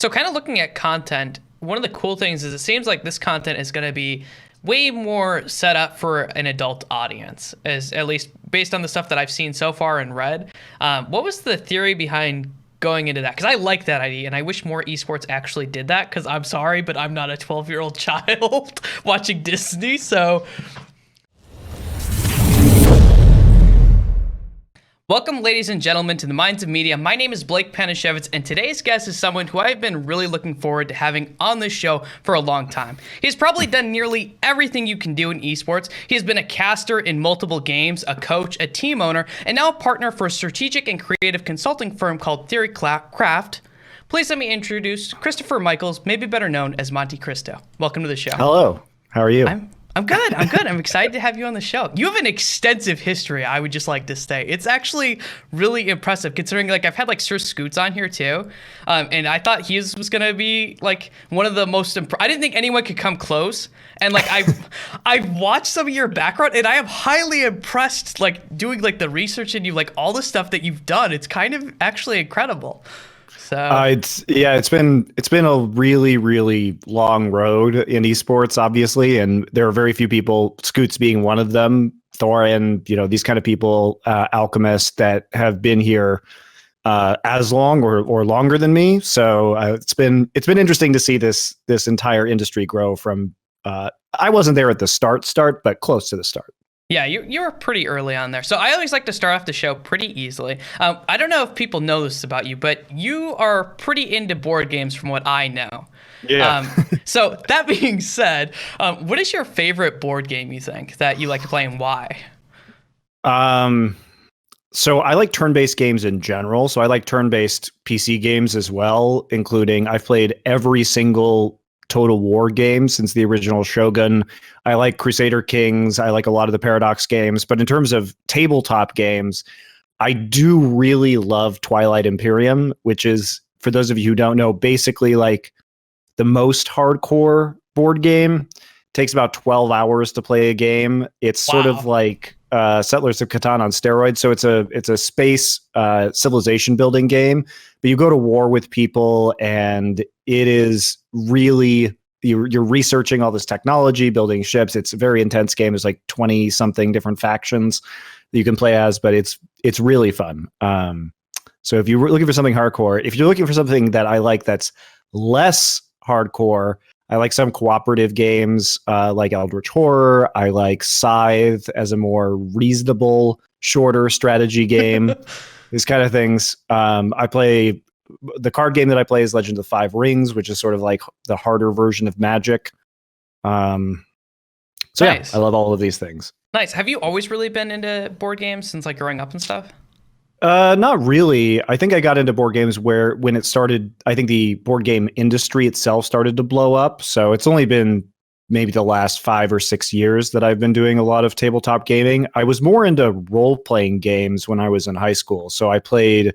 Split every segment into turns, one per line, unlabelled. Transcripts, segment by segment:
So kind of looking at content, one of the cool things is it seems like this content is going to be way more set up for an adult audience, as at least based on the stuff that I've seen so far and read. What was the theory behind going into that? Because I like that idea, and I wish more esports actually did that. Because I'm sorry, but I'm not a 12-year-old child watching Disney, so. Welcome, ladies and gentlemen, to the Minds of Media. My name is Blake Panashevitz, and today's guest is someone who I've been really looking forward to having on this show for a long time. He's probably done nearly everything you can do in esports. He has been a caster in multiple games, a coach, a team owner, and now a partner for a strategic and creative consulting firm called Theory Craft. Please let me introduce Christopher Mykles, maybe better known as MonteCristo. Welcome to the show.
Hello. How are you?
I'm good. I'm excited to have you on the show. You have an extensive history, I would just like to say. It's actually really impressive considering I've had Sir Scoots on here too. And I thought he was going to be one of the most, I didn't think anyone could come close. And I've watched some of your background and I am highly impressed doing the research and all the stuff that you've done. It's kind of actually incredible. So
it's been a really long road in esports, obviously, and there are very few people, Scoots being one of them, Thorin, these kind of people, Alchemist, that have been here as long or longer than me. So it's been interesting to see this entire industry grow from. I wasn't there at the start, but close to the start.
Yeah, you were pretty early on there. So I always like to start off the show pretty easily. I don't know if people know this about you, but you are pretty into board games from what I know.
Yeah.
So that being said, what is your favorite board game you think that you like to play and why?
So I like turn-based games in general. So I like turn-based PC games as well, including I've played every single Total War games since the original Shogun. I like Crusader Kings. I like a lot of the Paradox games. But in terms of tabletop games, I do really love Twilight Imperium, which is, for those of you who don't know, basically the most hardcore board game. It takes about 12 hours to play a game. It's sort of like Settlers of Catan on steroids. So it's a space civilization building game, but you go to war with people, and it is really you're researching all this technology, building ships. It's a very intense game. There's 20 something different factions that you can play as, but it's really fun. So if you're looking for something hardcore, if you're looking for something that I like that's less hardcore, I like some cooperative games like Eldritch Horror. I like Scythe as a more reasonable, shorter strategy game. These kind of things. The card game that I play is Legend of the Five Rings, which is sort of like the harder version of Magic. Nice. Yeah, I love all of these things.
Nice. Have you always really been into board games since growing up and stuff?
Not really. I think I got into board games when it started, I think the board game industry itself started to blow up. So it's only been maybe the last 5 or 6 years that I've been doing a lot of tabletop gaming. I was more into role-playing games when I was in high school. So I played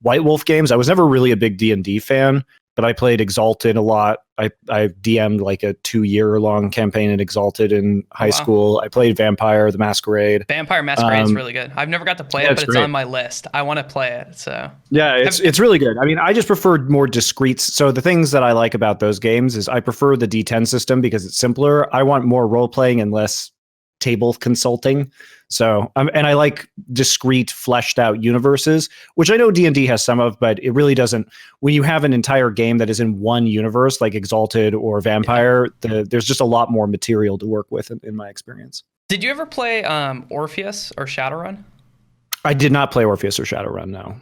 White Wolf games. I was never really a big D&D fan, but I played Exalted a lot. I DM'd a 2-year-long campaign in Exalted in high school. I played Vampire the Masquerade.
Vampire Masquerade is really good. I've never got to play it, but it's
great.
on my list. I want to play it. So
yeah, it's really good. I mean, I just preferred more discrete. So the things that I like about those games is I prefer the D10 system because it's simpler. I want more role playing and less table consulting. So, and I like discrete, fleshed out universes, which I know D&D has some of, but it really doesn't. When you have an entire game that is in one universe, like Exalted or Vampire, there's just a lot more material to work with in my experience.
Did you ever play Orpheus or Shadowrun?
I did not play Orpheus or Shadowrun, no.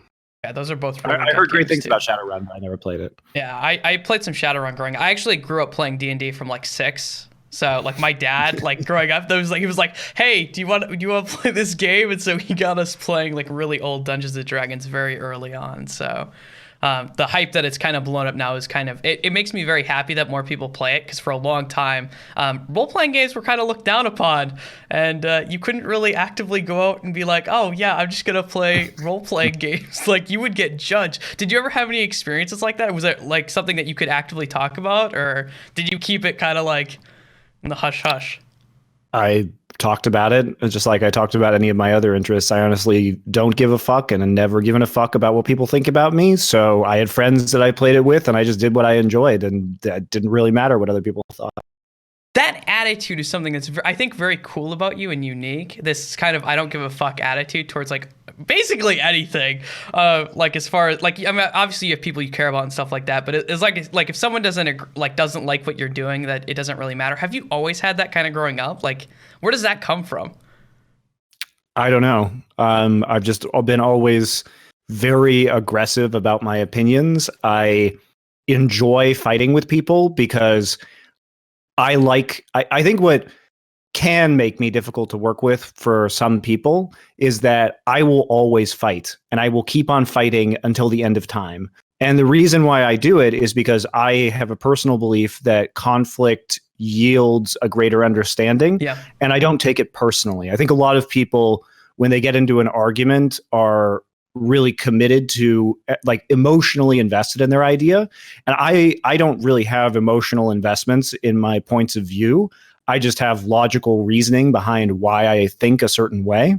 Yeah, those are both really
I heard great things
too.
about Shadowrun, but I never played it.
Yeah, I played some Shadowrun growing up. I actually grew up playing D&D from 6. So my dad, growing up, he was like, hey, do you want to play this game? And so he got us playing really old Dungeons and Dragons very early on. So the hype that it's kind of blown up now is kind of, it makes me very happy that more people play it, because for a long time, role-playing games were kind of looked down upon, and you couldn't really actively go out and be like, oh yeah, I'm just going to play role-playing games. You would get judged. Did you ever have any experiences like that? Was it something that you could actively talk about, or did you keep it kind of in the hush hush?
I talked about it. It's just like I talked about any of my other interests. I honestly don't give a fuck and have never given a fuck about what people think about me. So I had friends that I played it with and I just did what I enjoyed, and that didn't really matter what other people thought.
That attitude is something that's, I think, very cool about you and unique. This kind of I don't give a fuck attitude towards like basically anything. Like as far as like, I mean, obviously you have people you care about and stuff like that, but it's like if someone doesn't like what you're doing, that it doesn't really matter. Have you always had that kind of growing up? Like, where does that come from?
I don't know. I've just been always very aggressive about my opinions. I enjoy fighting with people because I think what can make me difficult to work with for some people is that I will always fight and I will keep on fighting until the end of time. And the reason why I do it is because I have a personal belief that conflict yields a greater understanding.
Yeah.
And I don't take it personally. I think a lot of people, when they get into an argument, are really committed to, like, emotionally invested in their idea. And I don't really have emotional investments in my points of view. I just have logical reasoning behind why I think a certain way.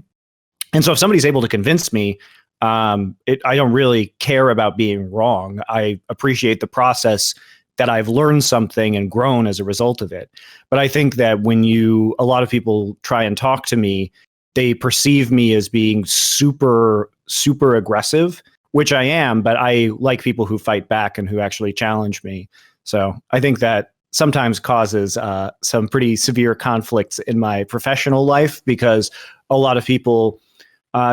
And so if somebody's able to convince me, I don't really care about being wrong. I appreciate the process that I've learned something and grown as a result of it. But I think that when a lot of people try and talk to me, they perceive me as being super, super aggressive, which I am, but I like people who fight back and who actually challenge me. So I think that sometimes causes some pretty severe conflicts in my professional life, because a lot of people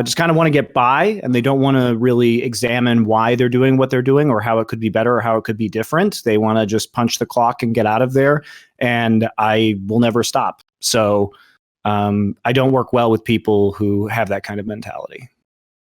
just kind of want to get by and they don't want to really examine why they're doing what they're doing or how it could be better or how it could be different. They want to just punch the clock and get out of there. And I will never stop. So I don't work well with people who have that kind of mentality.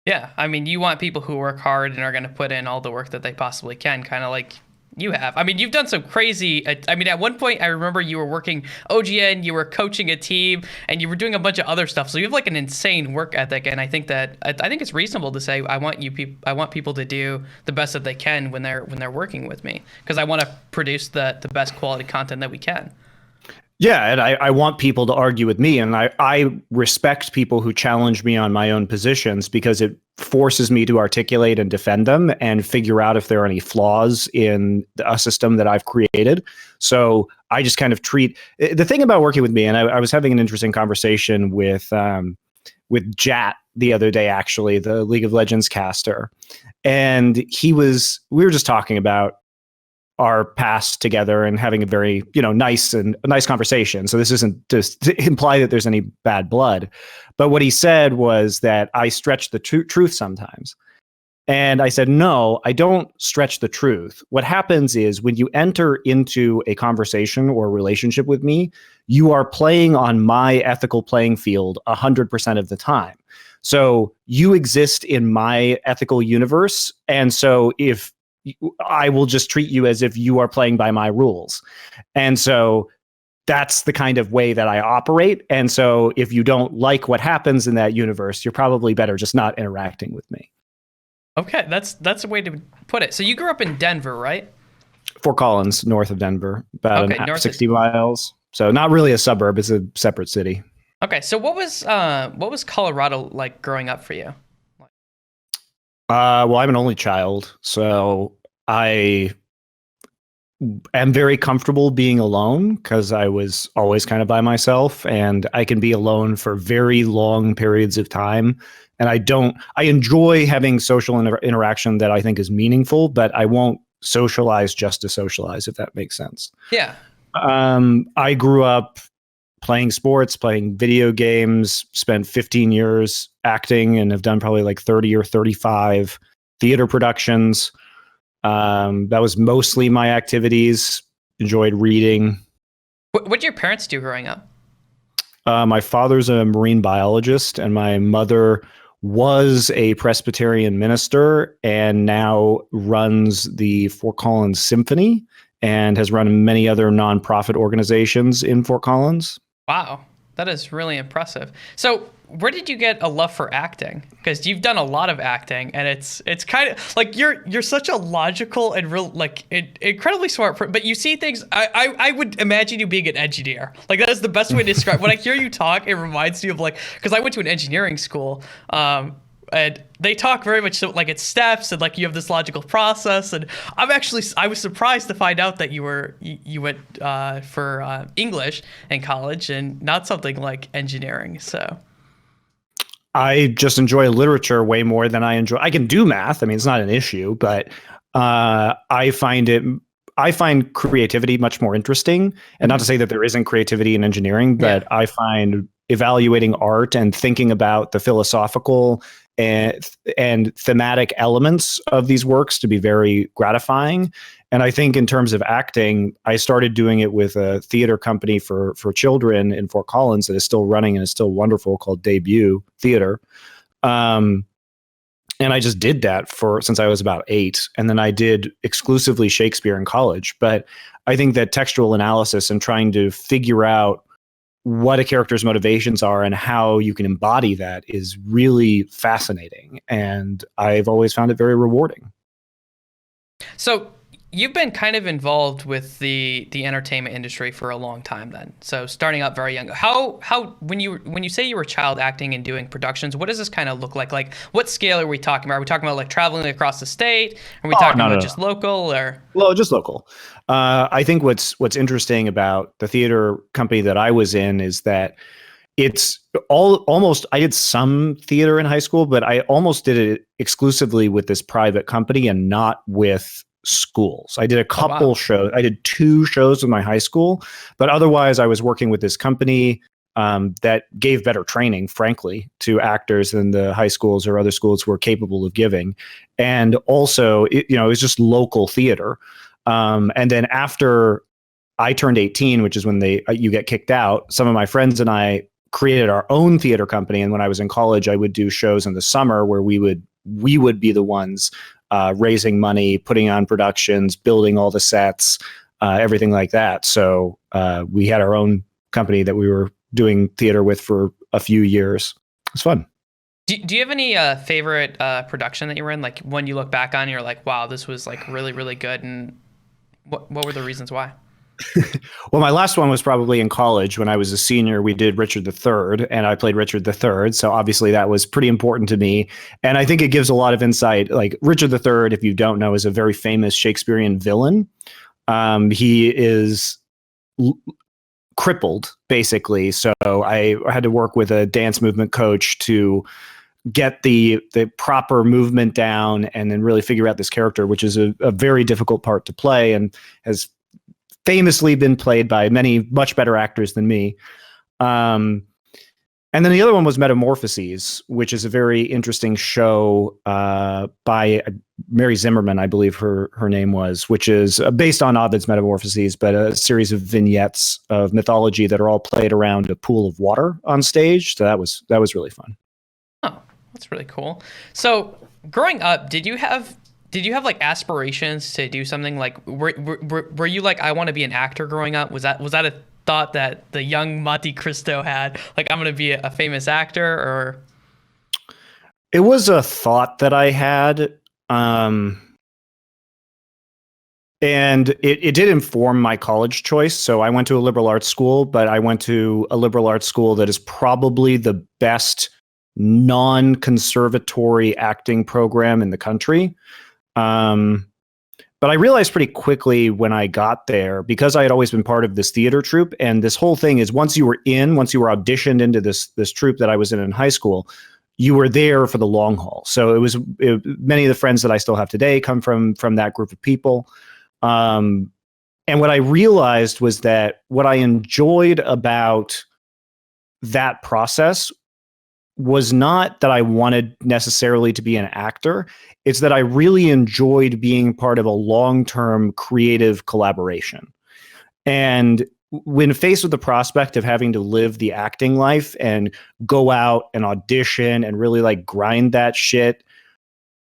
Yeah, I mean, you want people who work hard and are going to put in all the work that they possibly can, kind of like you have. I mean, you've done some crazy. I mean, at one point, I remember you were working OGN, you were coaching a team, and you were doing a bunch of other stuff. So you have like an insane work ethic, and I think it's reasonable to say I want people to do the best that they can when they're working with me, because I want to produce the best quality content that we can.
Yeah, and I want people to argue with me, and I respect people who challenge me on my own positions, because it forces me to articulate and defend them and figure out if there are any flaws in a system that I've created. So I just kind of treat the thing about working with me, and I was having an interesting conversation with Jat the other day, actually, the League of Legends caster, and we were just talking about our past together and having a very, nice conversation. So this isn't just to imply that there's any bad blood, but what he said was that I stretch the truth sometimes. And I said, no, I don't stretch the truth. What happens is when you enter into a conversation or relationship with me, you are playing on my ethical playing field 100% of the time. So you exist in my ethical universe. And so if I will just treat you as if you are playing by my rules. And so that's the kind of way that I operate. And so if you don't like what happens in that universe, you're probably better just not interacting with me.
Okay, that's a way to put it. So you grew up in Denver, right?
Fort Collins, north of Denver, about 60 miles. So not really a suburb, it's a separate city.
Okay, so what was Colorado like growing up for you?
Well, I'm an only child, so I am very comfortable being alone because I was always kind of by myself, and I can be alone for very long periods of time. And I enjoy having social interaction that I think is meaningful, but I won't socialize just to socialize, if that makes sense.
Yeah.
I grew up playing sports, playing video games, spent 15 years acting, and have done probably like 30 or 35 theater productions. That was mostly my activities. Enjoyed reading.
What did your parents do growing up?
My father's a marine biologist, and my mother was a Presbyterian minister and now runs the Fort Collins Symphony and has run many other nonprofit organizations in Fort Collins.
Wow, that is really impressive. So where did you get a love for acting? Because you've done a lot of acting, and it's kind of like you're such a logical and real incredibly smart. But you see things. I would imagine you being an engineer. Like that is the best way to describe. When I hear you talk, it reminds me of like because I went to an engineering school. And they talk very much so, like it's steps and like you have this logical process. And I was surprised to find out that you went for English in college and not something like engineering. So
I just enjoy literature way more than I can do math. I mean, it's not an issue, but I find creativity much more interesting. And not to say that there isn't creativity in engineering, but I find evaluating art and thinking about the philosophical and thematic elements of these works to be very gratifying. And I think in terms of acting, I started doing it with a theater company for children in Fort Collins that is still running and is still wonderful, called Debut Theater. And I just did that since I was about 8. And then I did exclusively Shakespeare in college. But I think that textual analysis and trying to figure out what a character's motivations are and how you can embody that is really fascinating. And I've always found it very rewarding.
So you've been kind of involved with the entertainment industry for a long time then. So starting out very young. How when you say you were a child acting and doing productions, what does this kind of look like? Like what scale are we talking about? Are we talking about like traveling across the state? Are we talking about just local or?
Well, just local. I think what's interesting about the theater company that I was in is that it's almost, I did some theater in high school, but I almost did it exclusively with this private company and not with schools. I did a couple shows. I did 2 shows with my high school, but otherwise I was working with this company that gave better training, frankly, to actors than the high schools or other schools were capable of giving. And also, it was just local theater. And then after I turned 18, which is when you get kicked out, some of my friends and I created our own theater company. And when I was in college, I would do shows in the summer where we would be the ones raising money, putting on productions, building all the sets, everything like that. So we had our own company that we were doing theater with for a few years. It was fun.
Do you have any favorite production that you were in? Like when you look back on, you're like, wow, this was like really, really good. And what were the reasons why?
Well, my last one was probably in college when I was a senior. We did Richard III, and I played Richard III. So obviously that was pretty important to me. And I think it gives a lot of insight. Like Richard III, if you don't know, is a very famous Shakespearean villain. He is crippled, basically. So I had to work with a dance movement coach to get the proper movement down and then really figure out this character, which is a very difficult part to play and has famously been played by many much better actors than me. And then the other one was Metamorphoses, which is a very interesting show by Mary Zimmerman, I believe her name was, which is based on Ovid's Metamorphoses, but a series of vignettes of mythology that are all played around a pool of water on stage. So that was really fun.
Oh, that's really cool. So growing up, did you have like aspirations to do something like were you like, I want to be an actor growing up? Was that a thought that the young MonteCristo had? Like, I'm going to be a famous actor? Or
it was a thought that I had. And it did inform my college choice. So I went to a liberal arts school, but I went to a liberal arts school that is probably the best non-conservatory acting program in the country. But I realized pretty quickly when I got there, because I had always been part of this theater troupe, and this whole thing is once you were auditioned into this troupe that I was in high school, you were there for the long haul. So many of the friends that I still have today come from that group of people. And what I realized was that what I enjoyed about that process was not that I wanted necessarily to be an actor. It's that I really enjoyed being part of a long-term creative collaboration. And when faced with the prospect of having to live the acting life and go out and audition and really like grind that shit,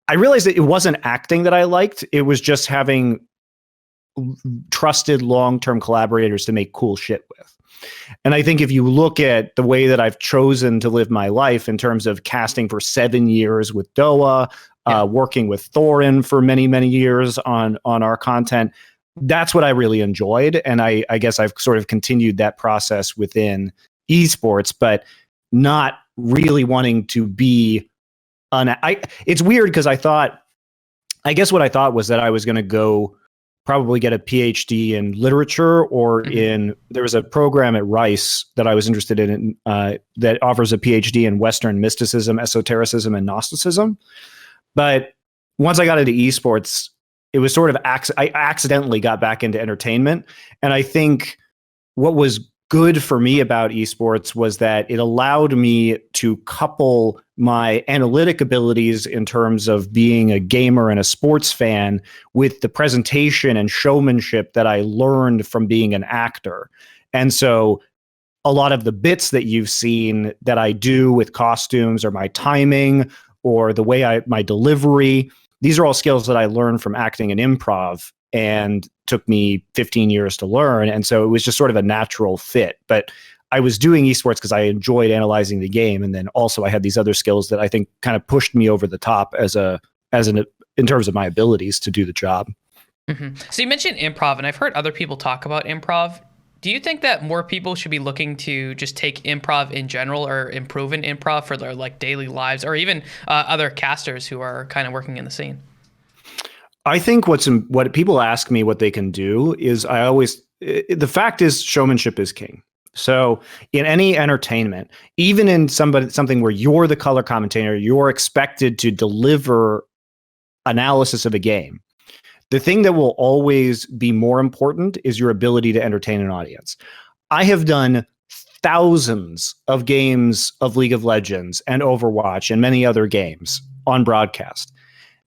I realized that it wasn't acting that I liked. It was just having trusted long-term collaborators to make cool shit with. And I think if you look at the way that I've chosen to live my life in terms of casting for 7 years with Doa, working with Thorin for many, many years on our content, that's what I really enjoyed. And I guess I've sort of continued that process within esports, but not really wanting to be it's weird because I guess what I thought was that I was going to go probably get a PhD in literature or there was a program at Rice that I was interested in that offers a PhD in Western mysticism, esotericism, and Gnosticism. But once I got into esports, it was sort of, I accidentally got back into entertainment. And I think what was good for me about esports was that it allowed me to couple my analytic abilities in terms of being a gamer and a sports fan with the presentation and showmanship that I learned from being an actor. And so a lot of the bits that you've seen that I do with costumes or my timing or the way my delivery, these are all skills that I learned from acting and improv and took me 15 years to learn. And so it was just sort of a natural fit. But I was doing esports because I enjoyed analyzing the game. And then also I had these other skills that I think kind of pushed me over the top in terms of my abilities to do the job.
So you mentioned improv, and I've heard other people talk about improv. Do you think that more people should be looking to just take improv in general or improve in improv for their like daily lives, or even other casters who are kind of working in the scene?
I think what people ask me what they can do is the fact is showmanship is king. So in any entertainment, even in something where you're the color commentator, you're expected to deliver analysis of a game. The thing that will always be more important is your ability to entertain an audience. I have done thousands of games of League of Legends and Overwatch and many other games on broadcast.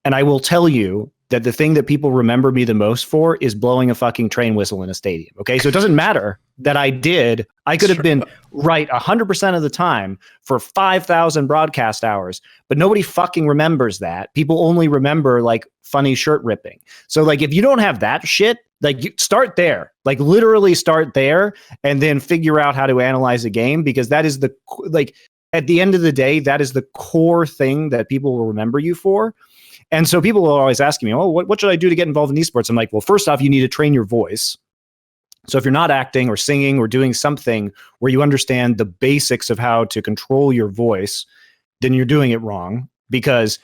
And I will tell you that the thing that people remember me the most for is blowing a fucking train whistle in a stadium. Okay. So it doesn't matter that I could have been right 100% of the time for 5,000 broadcast hours, but nobody fucking remembers that. People only remember like funny shirt ripping. So like, if you don't have that shit, like you start there, like literally start there and then figure out how to analyze a game, because that is at the end of the day, that is the core thing that people will remember you for. And so people are always asking me, oh, what should I do to get involved in esports? I'm like, well, first off, you need to train your voice. So if you're not acting or singing or doing something where you understand the basics of how to control your voice, then you're doing it wrong, because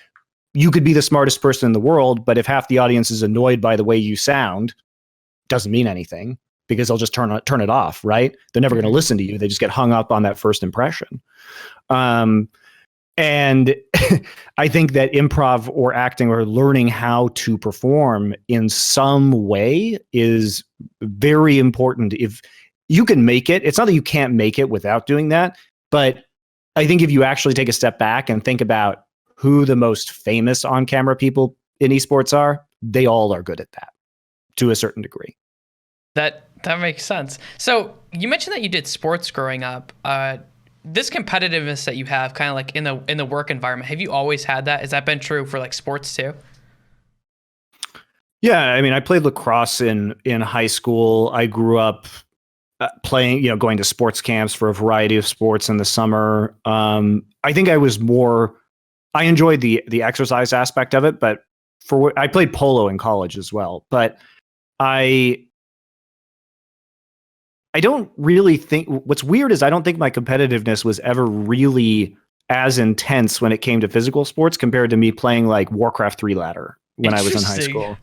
you could be the smartest person in the world, but if half the audience is annoyed by the way you sound, doesn't mean anything, because they'll just turn it off, right? They're never going to listen to you. They just get hung up on that first impression. And I think that improv or acting or learning how to perform in some way is very important. If you can make it, it's not that you can't make it without doing that, but I think if you actually take a step back and think about who the most famous on-camera people in esports are, they all are good at that to a certain degree.
That makes sense. So you mentioned that you did sports growing up. This competitiveness that you have kind of like in the work environment, have you always had that? Has that been true for like sports too?
Yeah, I mean, I played lacrosse in high school. I grew up playing, going to sports camps for a variety of sports in the summer. I think I enjoyed the exercise aspect of it, but I played polo in college as well. But I don't really think, what's weird is I don't think my competitiveness was ever really as intense when it came to physical sports compared to me playing like Warcraft 3 ladder when I was in high school.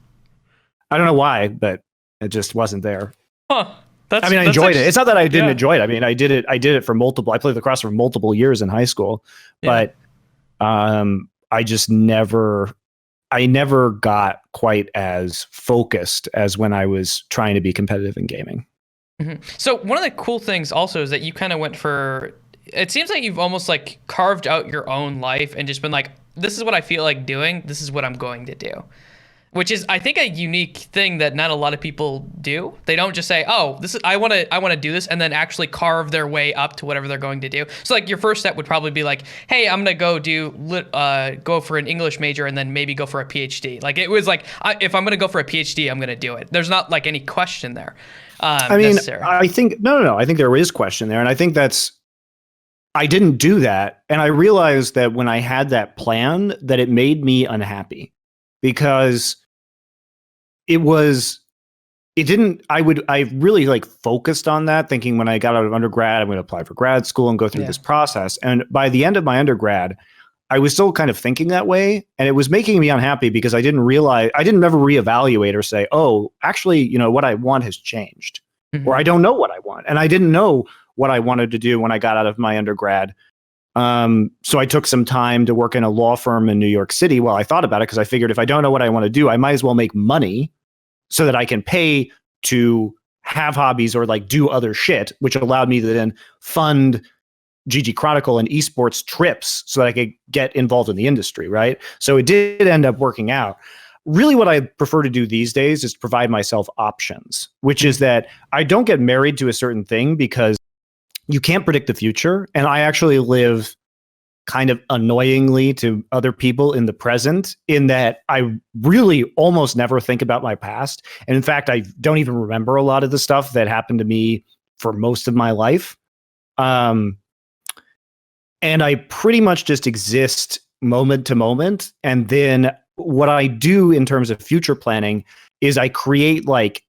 I don't know why, but it just wasn't there.
Huh.
I enjoyed it. It's not that I didn't enjoy it. I mean, I did it I played lacrosse for multiple years in high school, but I just never got quite as focused as when I was trying to be competitive in gaming.
So one of the cool things also is that you kind of went for, it seems like you've almost like carved out your own life and just been like, this is what I feel like doing. This is what I'm going to do. which is I think a unique thing that not a lot of people do. They don't just say, "Oh, this is I want to do this," and then actually carve their way up to whatever they're going to do. So like your first step would probably be like, "Hey, I'm gonna go for an English major and then maybe go for a PhD." Like it was like, if I'm gonna go for a PhD, I'm gonna do it. There's not like any question there.
I mean,
necessary.
I think no. I think there is question there, and I think I didn't do that, and I realized that when I had that plan, that it made me unhappy because I really like focused on that, thinking when I got out of undergrad, I'm going to apply for grad school and go through this process. And by the end of my undergrad, I was still kind of thinking that way. And it was making me unhappy because I didn't ever reevaluate or say, oh, actually, what I want has changed, or I don't know what I want. And I didn't know what I wanted to do when I got out of my undergrad. So I took some time to work in a law firm in New York City while I thought about it, because I figured if I don't know what I want to do, I might as well make money so that I can pay to have hobbies or like do other shit, which allowed me to then fund GG Chronicle and esports trips so that I could get involved in the industry, right? So it did end up working out. Really what I prefer to do these days is to provide myself options, which is that I don't get married to a certain thing because you can't predict the future. And I actually live kind of annoyingly to other people in the present, in that I really almost never think about my past. And in fact, I don't even remember a lot of the stuff that happened to me for most of my life. And I pretty much just exist moment to moment. And then what I do in terms of future planning is I create like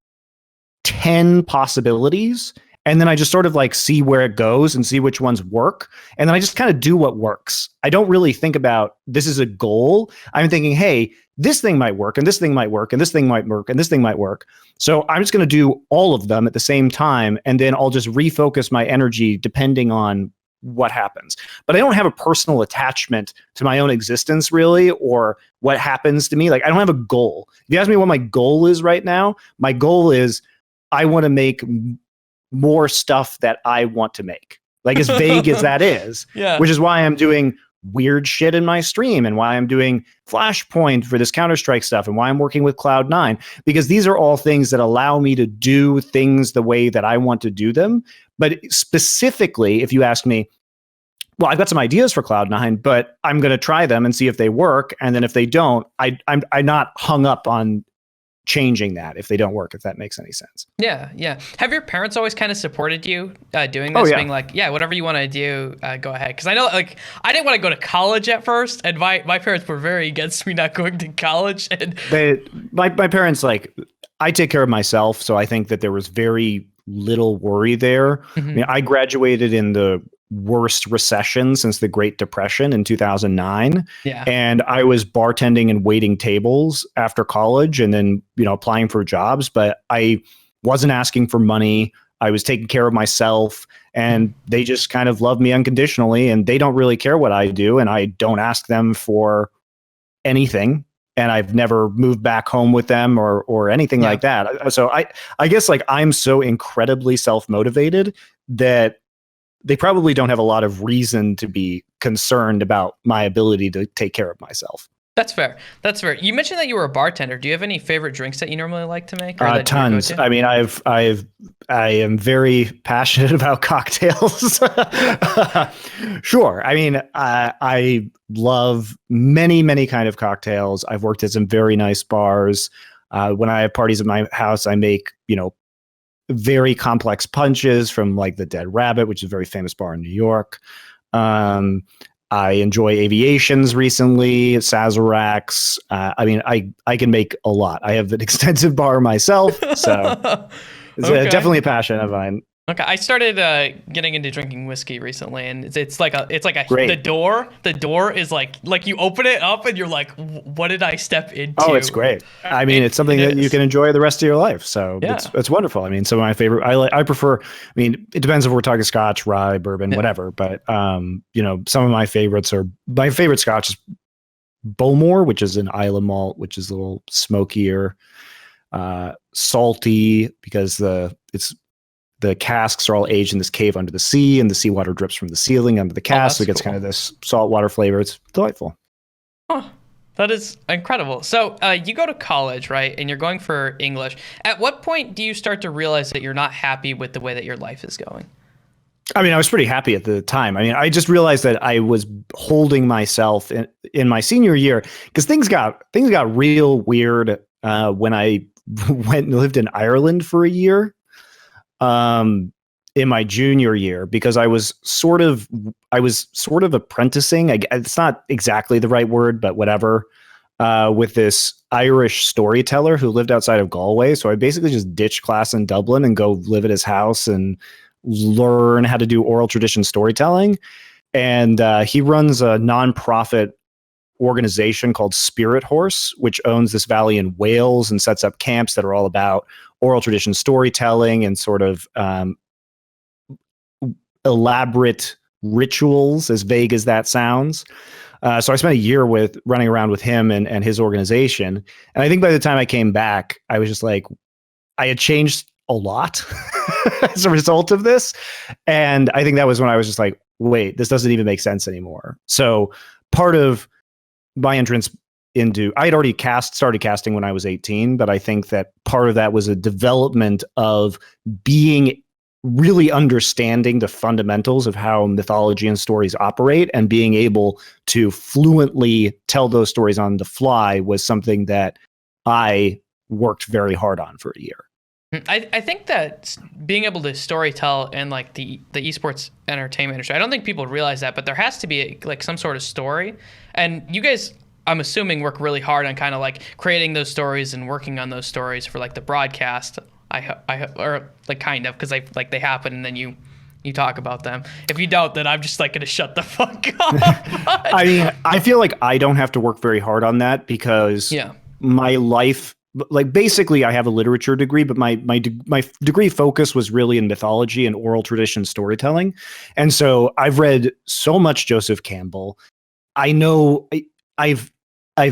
10 possibilities. And then I just sort of like see where it goes and see which ones work. And then I just kind of do what works. I don't really think about this is a goal. I'm thinking, hey, this thing might work and this thing might work and this thing might work and this thing might work. So I'm just going to do all of them at the same time. And then I'll just refocus my energy depending on what happens. But I don't have a personal attachment to my own existence really, or what happens to me. Like I don't have a goal. If you ask me what my goal is right now, my goal is I want to make more stuff that I want to make, like as vague as that is, which is why I'm doing weird shit in my stream and why I'm doing Flashpoint for this Counter-Strike stuff and why I'm working with Cloud9, because these are all things that allow me to do things the way that I want to do them. But specifically, if you ask me, well, I've got some ideas for Cloud9, but I'm going to try them and see if they work. And then if they don't, I'm not hung up on changing that if they don't work, if that makes any sense.
Yeah. Have your parents always kind of supported you doing this, being like, yeah, whatever you want to do, go ahead? Because I know, like, I didn't want to go to college at first, and my parents were very against me not going to college. And
my parents, like, I take care of myself, so I think that there was very little worry there. I mean, I graduated in the worst recession since the Great Depression in 2009. And I was bartending and waiting tables after college and then, applying for jobs, but I wasn't asking for money. I was taking care of myself, and they just kind of love me unconditionally, and they don't really care what I do. And I don't ask them for anything. And I've never moved back home with them or anything like that. So I guess like I'm so incredibly self-motivated that they probably don't have a lot of reason to be concerned about my ability to take care of myself.
That's fair. You mentioned that you were a bartender. Do you have any favorite drinks that you normally like to make? Or
tons. I mean, I am very passionate about cocktails. Sure. I mean, I love many kind of cocktails. I've worked at some very nice bars. When I have parties at my house, I make, very complex punches from like the Dead Rabbit, which is a very famous bar in New York. I enjoy aviations recently, Sazeracs. I mean, I can make a lot. I have an extensive bar myself, so it's definitely a passion of mine.
Okay, I started getting into drinking whiskey recently, and it's like
Great.
the door is like you open it up and you're like, what did I step into?
Oh, it's great. I mean, it's something that you can enjoy the rest of your life. So it's wonderful. I mean, some of my favorite, I prefer, I mean, it depends if we're talking Scotch, rye, bourbon, whatever. But, some of my favorites my favorite Scotch is Bowmore, which is an Islay malt, which is a little smokier, salty because the casks are all aged in this cave under the sea, and the seawater drips from the ceiling under the cask. So it gets kind of this saltwater flavor. It's delightful.
Huh. That is incredible. So you go to college, right? And you're going for English. At what point do you start to realize that you're not happy with the way that your life is going?
I mean, I was pretty happy at the time. I mean, I just realized that I was holding myself in my senior year because things got real weird when I went and lived in Ireland for a year in my junior year because I was sort of apprenticing. It's not exactly the right word, but whatever. With this Irish storyteller who lived outside of Galway, so I basically just ditched class in Dublin and go live at his house and learn how to do oral tradition storytelling. And he runs a nonprofit organization called Spirit Horse, which owns this valley in Wales and sets up camps that are all about oral tradition storytelling and sort of elaborate rituals, as vague as that sounds. So I spent a year running around with him and his organization. And I think by the time I came back, I was just like, I had changed a lot as a result of this. And I think that was when I was just like, wait, this doesn't even make sense anymore. So part of my entrance into, I had already started casting when I was 18, but I think that part of that was a development of being really understanding the fundamentals of how mythology and stories operate and being able to fluently tell those stories on the fly was something that I worked very hard on for a year.
I think that being able to storytell in like the esports entertainment industry, I don't think people realize that, but there has to be like some sort of story. And you guys, I'm assuming, work really hard on kind of like creating those stories and working on those stories for like the broadcast. Or like kind of, because they happen and then you talk about them. If you don't, then I'm just like gonna shut the fuck up.
I mean, I feel like I don't have to work very hard on that because my life, like basically I have a literature degree, but my degree focus was really in mythology and oral tradition storytelling. And so I've read so much Joseph Campbell. I know I've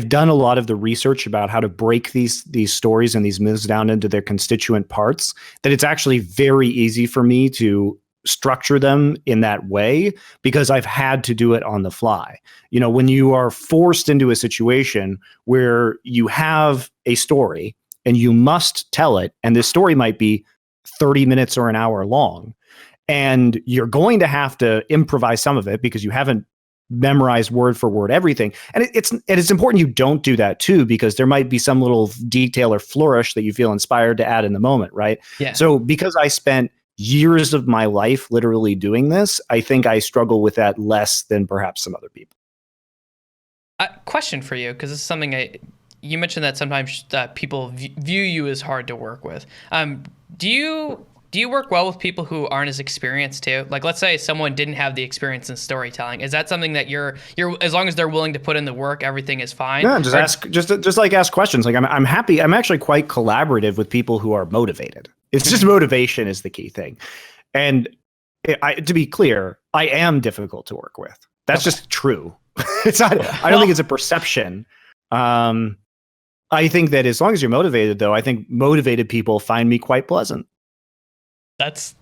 done a lot of the research about how to break these stories and these myths down into their constituent parts, that it's actually very easy for me to structure them in that way because I've had to do it on the fly. You know, when you are forced into a situation where you have a story and you must tell it, and this story might be 30 minutes or an hour long, and you're going to have to improvise some of it because you haven't memorize word for word everything. And it's important you don't do that too, because there might be some little detail or flourish that you feel inspired to add in the moment, right?
Yeah.
So because I spent years of my life literally doing this, I think I struggle with that less than perhaps some other people.
Question for you, because this is something you mentioned that sometimes people view you as hard to work with. Do you work well with people who aren't as experienced too? Like, let's say someone didn't have the experience in storytelling. Is that something that you're as long as they're willing to put in the work, everything is fine?
Yeah, ask questions. Like I'm happy. I'm actually quite collaborative with people who are motivated. It's just motivation is the key thing. And to be clear, I am difficult to work with. That's just true. It's not. I don't think it's a perception. I think that as long as you're motivated, though, I think motivated people find me quite pleasant.
That's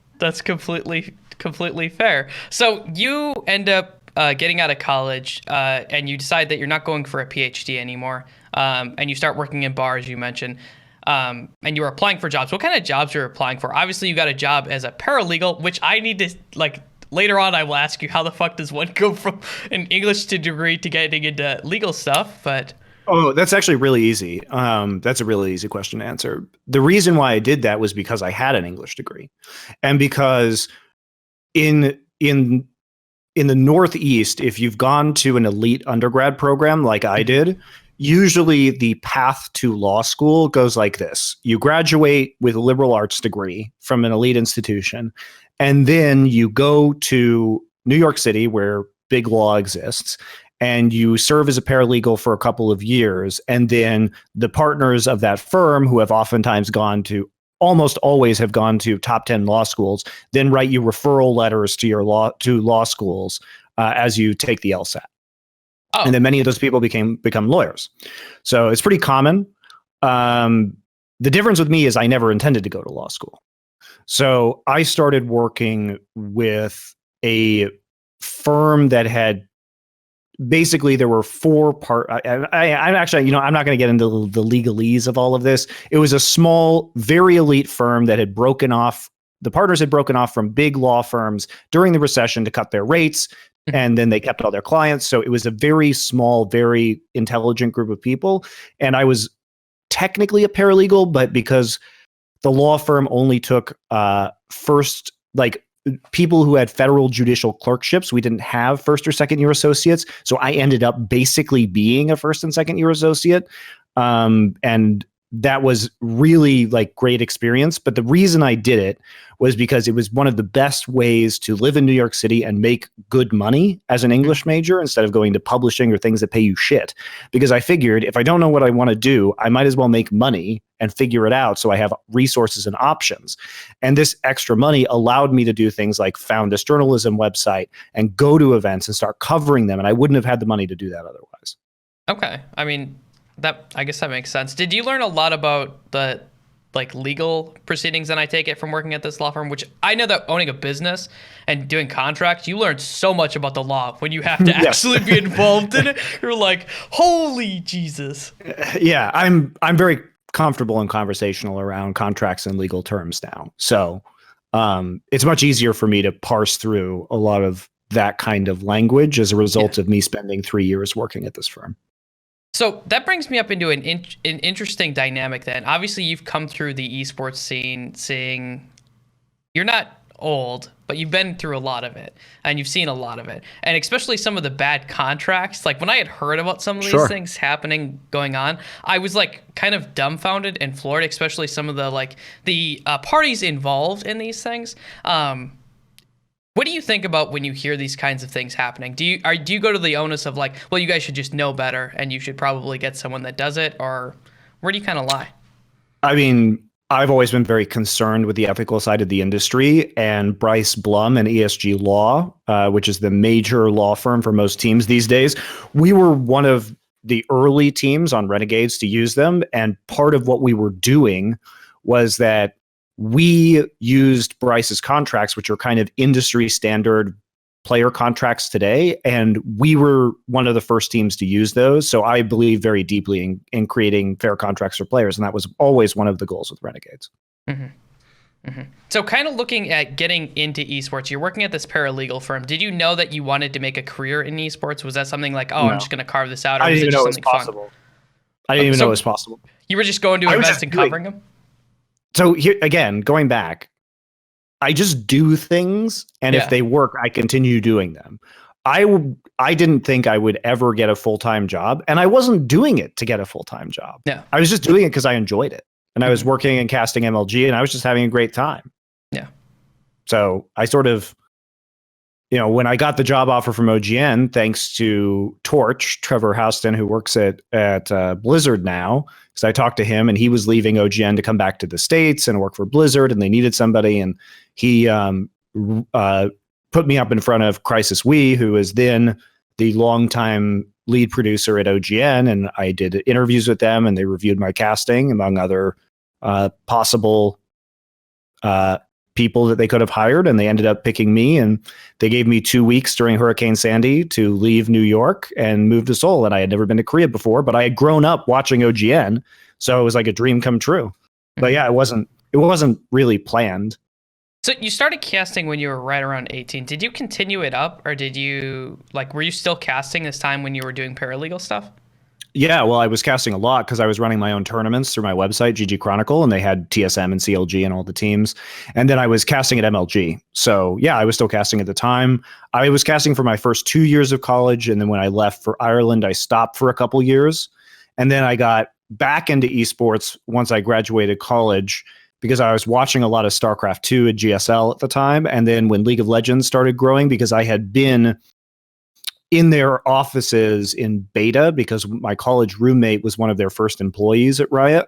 completely fair. So you end up getting out of college and you decide that you're not going for a PhD anymore, and you start working in bars, you mentioned, and you were applying for jobs. What kind of jobs were you applying for? Obviously, you got a job as a paralegal, which I need to, like, later on I will ask you how the fuck does one go from an English degree to getting into legal stuff, but...
Oh, that's actually really easy. That's a really easy question to answer. The reason why I did that was because I had an English degree, and because in the Northeast, if you've gone to an elite undergrad program like I did, usually the path to law school goes like this: you graduate with a liberal arts degree from an elite institution, and then you go to New York City, where big law exists, and you serve as a paralegal for a couple of years. And then the partners of that firm, who have oftentimes almost always have gone to top 10 law schools, then write you referral letters to law schools as you take the LSAT. Oh. And then many of those people become lawyers. So it's pretty common. The difference with me is I never intended to go to law school. So I started working with a firm that had basically there were four I'm actually, I'm not going to get into the legalese of all of this. It was a small, very elite firm that had broken off. The partners had broken off from big law firms during the recession to cut their rates, and then they kept all their clients. So it was a very small, very intelligent group of people. And I was technically a paralegal, but because the law firm only took first, like, people who had federal judicial clerkships, we didn't have first or second year associates. So I ended up basically being a first and second year associate. And that was really like great experience. But the reason I did it was because it was one of the best ways to live in New York City and make good money as an English major instead of going to publishing or things that pay you shit. Because I figured if I don't know what I want to do, I might as well make money and figure it out so I have resources and options. And this extra money allowed me to do things like found this journalism website and go to events and start covering them. And I wouldn't have had the money to do that otherwise.
Okay. I mean, I guess that makes sense. Did you learn a lot about the like legal proceedings? And I take it from working at this law firm, which I know that owning a business and doing contracts, you learn so much about the law when you have to actually be involved in it. You're like, holy Jesus.
Yeah, I'm very comfortable and conversational around contracts and legal terms now. So it's much easier for me to parse through a lot of that kind of language as a result of me spending 3 years working at this firm.
So that brings me up into an interesting dynamic then. Obviously, you've come through the esports scene, seeing you're not old, but you've been through a lot of it, and you've seen a lot of it. And especially some of the bad contracts. Like when I had heard about some of these things happening, going on, I was like kind of dumbfounded and floored, especially some of the like the parties involved in these things. What do you think about when you hear these kinds of things happening? Do you go to the onus of like, well, you guys should just know better and you should probably get someone that does it, or where do you kind of lie?
I mean, I've always been very concerned with the ethical side of the industry, and Bryce Blum and ESG Law, which is the major law firm for most teams these days, we were one of the early teams on Renegades to use them. And part of what we were doing was that we used Bryce's contracts, which are kind of industry standard player contracts today. And we were one of the first teams to use those. So I believe very deeply in creating fair contracts for players. And that was always one of the goals with Renegades.
Mm-hmm. Mm-hmm. So kind of looking at getting into esports, you're working at this paralegal firm. Did you know that you wanted to make a career in esports? Was that something like, oh, no, I'm just going to carve this out? Or
I didn't even know it was possible. Fun? I didn't even know it was possible.
You were just going to events and covering them?
So here again, going back, I just do things, and if they work, I continue doing them. I didn't think I would ever get a full-time job, and I wasn't doing it to get a full-time job.
Yeah.
I was just doing it because I enjoyed it, and I was working and casting MLG, and I was just having a great time.
Yeah. So
I sort of, when I got the job offer from OGN, thanks to Torch, Trevor Houston, who works at Blizzard now, because I talked to him and he was leaving OGN to come back to the States and work for Blizzard, and they needed somebody. And he put me up in front of Crisis We, who is then the longtime lead producer at OGN. And I did interviews with them, and they reviewed my casting, among other possible people that they could have hired, and they ended up picking me. And they gave me 2 weeks during Hurricane Sandy to leave New York and move to Seoul. And I had never been to Korea before, but I had grown up watching OGN, so it was like a dream come true. But yeah, it wasn't really planned.
So you started casting when you were right around 18. Did you continue it up, or were you still casting this time when you were doing paralegal stuff?
Yeah, well, I was casting a lot because I was running my own tournaments through my website, GG Chronicle, and they had TSM and CLG and all the teams. And then I was casting at MLG. So yeah, I was still casting at the time. I was casting for my first 2 years of college. And then when I left for Ireland, I stopped for a couple years. And then I got back into esports once I graduated college, because I was watching a lot of StarCraft 2 at GSL at the time. And then when League of Legends started growing, because I had been in their offices in beta, because my college roommate was one of their first employees at Riot.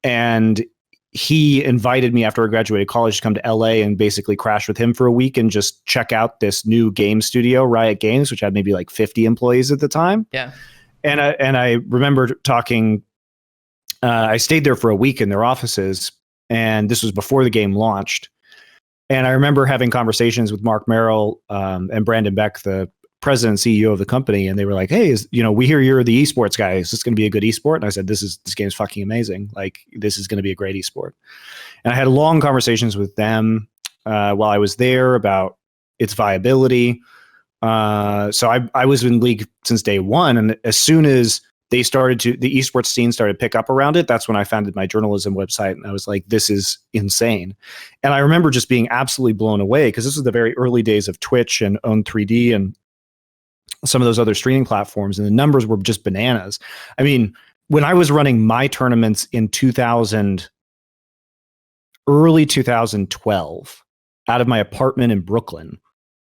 And he invited me after I graduated college to come to LA and basically crash with him for a week and just check out this new game studio, Riot Games, which had maybe like 50 employees at the time.
Yeah.
And I remember talking, I stayed there for a week in their offices, and this was before the game launched. And I remember having conversations with Mark Merrill and Brandon Beck, the president and CEO of the company, and they were like, "Hey, we hear you're the esports guy. Is this going to be a good esport?" And I said, "This game's fucking amazing. Like, this is going to be a great esport." And I had long conversations with them while I was there about its viability. So I was in League since day one, and as soon as the esports scene started to pick up around it, that's when I founded my journalism website, and I was like, this is insane. And I remember just being absolutely blown away, because this was the very early days of Twitch and Own3D and some of those other streaming platforms, and the numbers were just bananas. I mean, when I was running my tournaments in early 2012, out of my apartment in Brooklyn,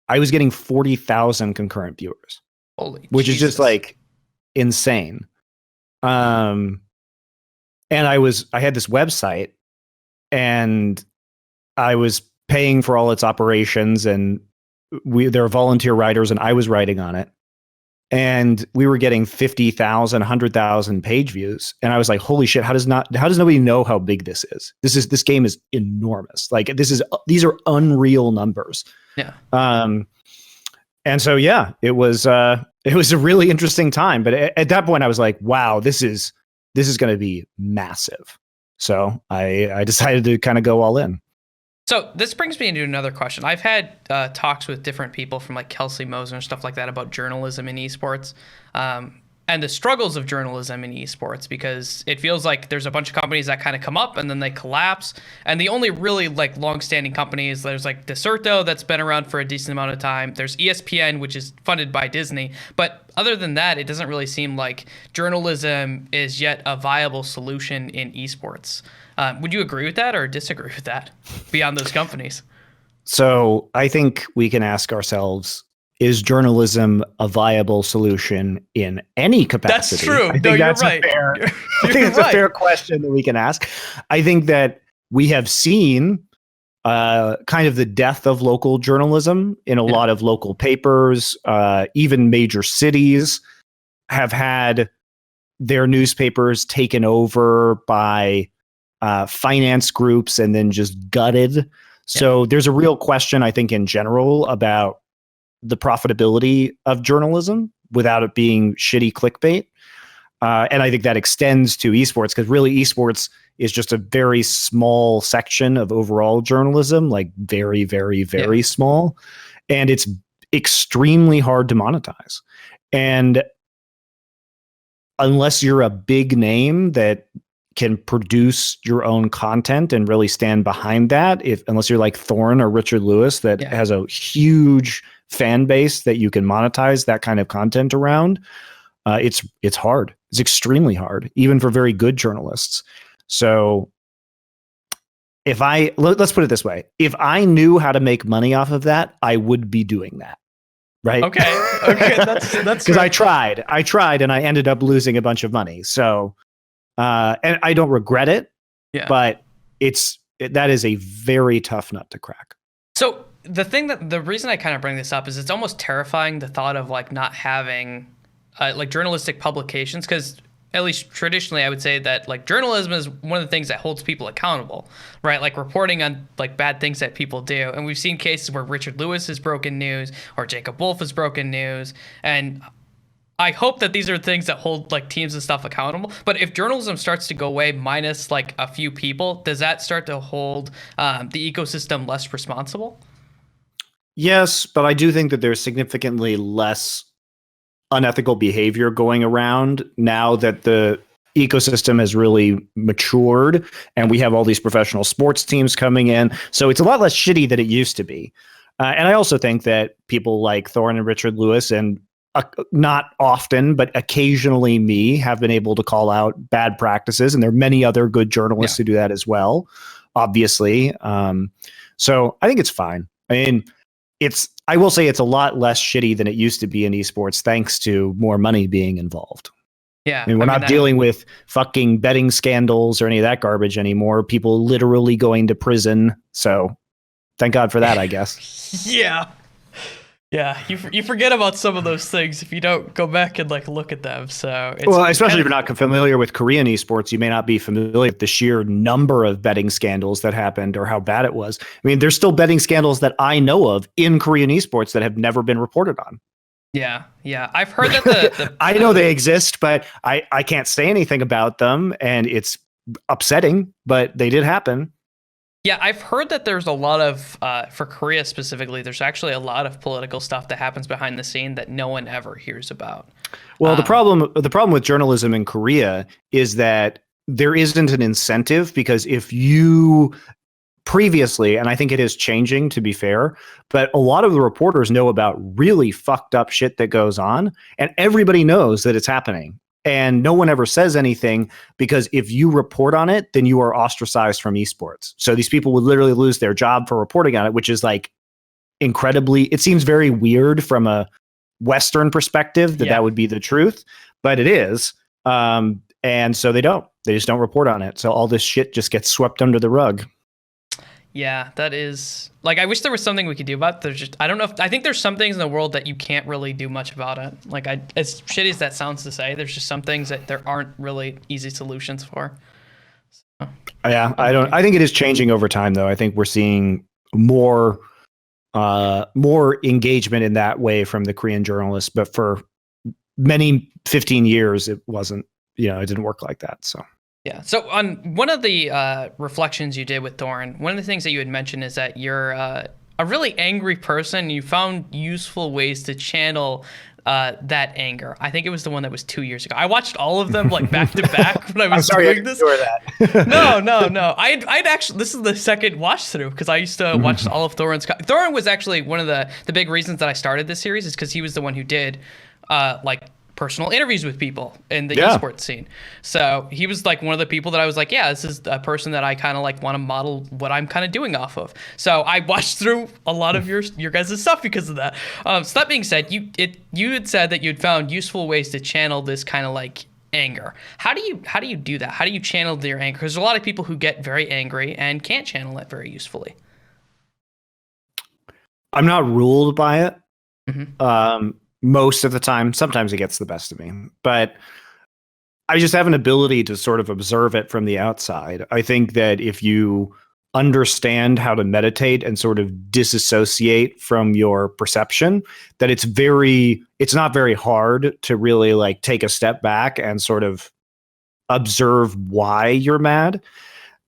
I was getting 40,000 concurrent viewers. Which is just like insane. And I had this website, and I was paying for all its operations, and there are volunteer writers, and I was writing on it. And we were getting 50,000, 100,000 page views. And I was like, holy shit, how does nobody know how big this is? This game is enormous. Like, these are unreal numbers.
Yeah.
And so, yeah, it was a really interesting time. But at that point I was like, wow, this is going to be massive. So I decided to kind of go all in.
So this brings me into another question. I've had talks with different people from like Kelsey Moser and stuff like that about journalism in esports, and the struggles of journalism in esports, because it feels like there's a bunch of companies that kind of come up and then they collapse. And the only really like long-standing companies, there's like Deserto that's been around for a decent amount of time. There's ESPN, which is funded by Disney. But other than that, it doesn't really seem like journalism is yet a viable solution in esports. Would you agree with that or disagree with that beyond those companies?
So I think we can ask ourselves, is journalism a viable solution in any capacity?
That's true.
I think that's right. I think it's a fair question that we can ask. I think that we have seen kind of the death of local journalism in a lot of local papers. Even major cities have had their newspapers taken over by finance groups and then just gutted. So there's a real question, I think, in general about the profitability of journalism without it being shitty clickbait. And I think that extends to esports, because really esports is just a very small section of overall journalism, like very, very, very small. And it's extremely hard to monetize. And unless you're a big name that can produce your own content and really stand behind that, unless you're like Thorin or Richard Lewis that has a huge fan base that you can monetize that kind of content around, it's hard. It's extremely hard, even for very good journalists. So let's put it this way. If I knew how to make money off of that, I would be doing that. Right.
Okay. That's
because I tried and I ended up losing a bunch of money. So, and I don't regret it, but that is a very tough nut to crack.
So the reason I kind of bring this up is it's almost terrifying, the thought of like not having like journalistic publications, because at least traditionally I would say that like journalism is one of the things that holds people accountable, right? Like reporting on like bad things that people do. And we've seen cases where Richard Lewis has broken news or Jacob Wolf has broken news. And I hope that these are things that hold like teams and stuff accountable. But if journalism starts to go away minus like a few people, does that start to hold the ecosystem less responsible?
Yes, but I do think that there's significantly less unethical behavior going around now that the ecosystem has really matured and we have all these professional sports teams coming in. So it's a lot less shitty than it used to be. And I also think that people like Thorin and Richard Lewis, and not often, but occasionally me, have been able to call out bad practices. And there are many other good journalists who do that as well, obviously. So I think it's fine. I mean, I will say it's a lot less shitty than it used to be in esports, thanks to more money being involved.
Yeah.
I mean, we're not dealing with fucking betting scandals or any of that garbage anymore. People literally going to prison. So thank God for that, I guess.
Yeah. You forget about some of those things if you don't go back and like look at them. So
especially if you're not familiar with Korean esports, you may not be familiar with the sheer number of betting scandals that happened or how bad it was. I mean, there's still betting scandals that I know of in Korean esports that have never been reported on.
Yeah. I've heard that
I know they exist, but I can't say anything about them, and it's upsetting, but they did happen.
Yeah, I've heard that there's a lot of, for Korea specifically, there's actually a lot of political stuff that happens behind the scene that no one ever hears about.
Well,
Um,
the problem with journalism in Korea is that there isn't an incentive, because if you previously, and I think it is changing, to be fair, but a lot of the reporters know about really fucked up shit that goes on, and everybody knows that it's happening. And no one ever says anything, because if you report on it, then you are ostracized from esports. So these people would literally lose their job for reporting on it, which is like incredibly, it seems very weird from a Western perspective that
yeah.
that would be the truth, but it is. And so they just don't report on it. So all this shit just gets swept under the rug.
Yeah, that is like, I wish there was something we could do about it. There's just, I don't know if, I think there's some things in the world that you can't really do much about it. Like, as shitty as that sounds to say, there's just some things that there aren't really easy solutions for. So,
Yeah, I think it is changing over time, though. I think we're seeing more engagement in that way from the Korean journalists, but for many 15 years it wasn't, it didn't work like that. So
yeah. So on one of the reflections you did with Thorin, one of the things that you had mentioned is that you're a really angry person. You found useful ways to channel that anger. I think it was the one that was 2 years ago. I watched all of them like back to back when I was doing this.
That.
No. I'd actually, this is the second watch through, because I used to watch all of Thorin's. Thorin was actually one of the big reasons that I started this series, is because he was the one who did like personal interviews with people in the esports scene. So he was like one of the people that I was like, yeah, this is a person that I kind of like want to model what I'm kind of doing off of. So I watched through a lot of your guys' stuff because of that. So that being said, you had said that you'd found useful ways to channel this kind of like anger. How do you do that? How do you channel your anger? Because there's a lot of people who get very angry and can't channel it very usefully.
I'm not ruled by it.
Mm-hmm.
Most of the time. Sometimes it gets the best of me, but I just have an ability to sort of observe it from the outside. I think that if you understand how to meditate and sort of disassociate from your perception, that it's not very hard to really like take a step back and sort of observe why you're mad.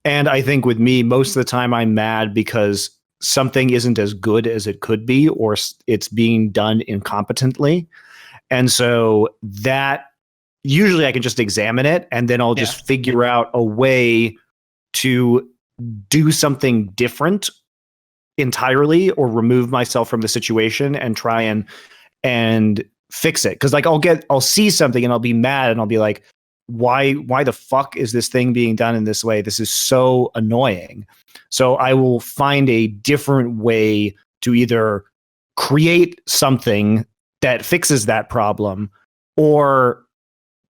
And I think with me, most of the time I'm mad because something isn't as good as it could be, or it's being done incompetently. And so that usually I can just examine it, and then I'll just figure out a way to do something different entirely, or remove myself from the situation and try and fix it. Cause like I'll see something and I'll be mad and I'll be like, why the fuck is this thing being done in this way? This is so annoying. So I will find a different way to either create something that fixes that problem, or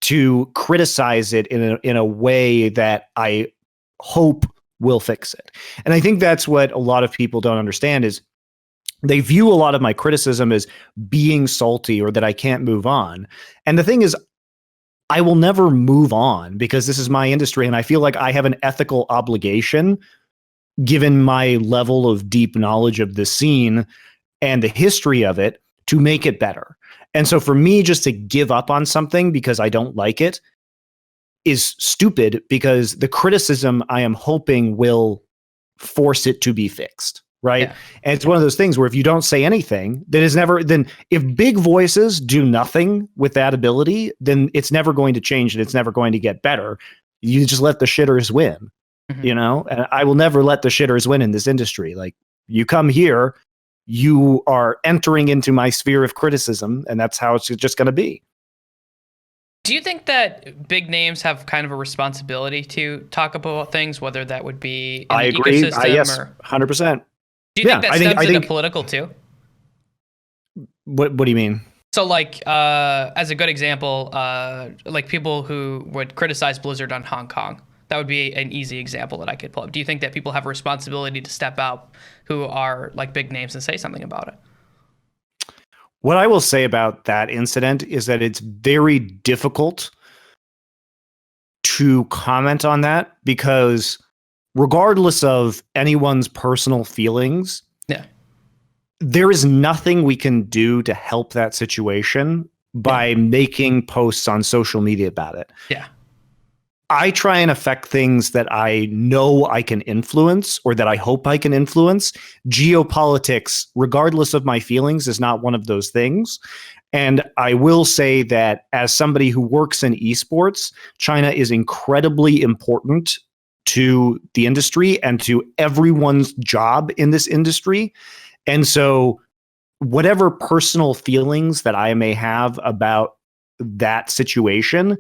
to criticize it in a way that I hope will fix it. And I think that's what a lot of people don't understand, is they view a lot of my criticism as being salty or that I can't move on. And the thing is, I will never move on, because this is my industry, and I feel like I have an ethical obligation, given my level of deep knowledge of the scene and the history of it, to make it better. And so for me, just to give up on something because I don't like it is stupid, because the criticism I am hoping will force it to be fixed. Right. Yeah. And it's one of those things where if you don't say anything, then if big voices do nothing with that ability, then it's never going to change and it's never going to get better. You just let the shitters win, and I will never let the shitters win in this industry. Like, you come here, you are entering into my sphere of criticism, and that's how it's just going to be.
Do you think that big names have kind of a responsibility to talk about things, whether that would be in the ecosystem?
Yes, 100%.
Do you think that stems into political too?
What do you mean?
So like, as a good example, like people who would criticize Blizzard on Hong Kong, that would be an easy example that I could pull up. Do you think that people have a responsibility to step out who are like big names and say something about it?
What I will say about that incident is that it's very difficult to comment on that, because regardless of anyone's personal feelings, there is nothing we can do to help that situation by making posts on social media about it.
Yeah.
I try and affect things that I know I can influence or that I hope I can influence. Geopolitics, regardless of my feelings, is not one of those things. And I will say that as somebody who works in esports, China is incredibly important to the industry and to everyone's job in this industry. And so whatever personal feelings that I may have about that situation,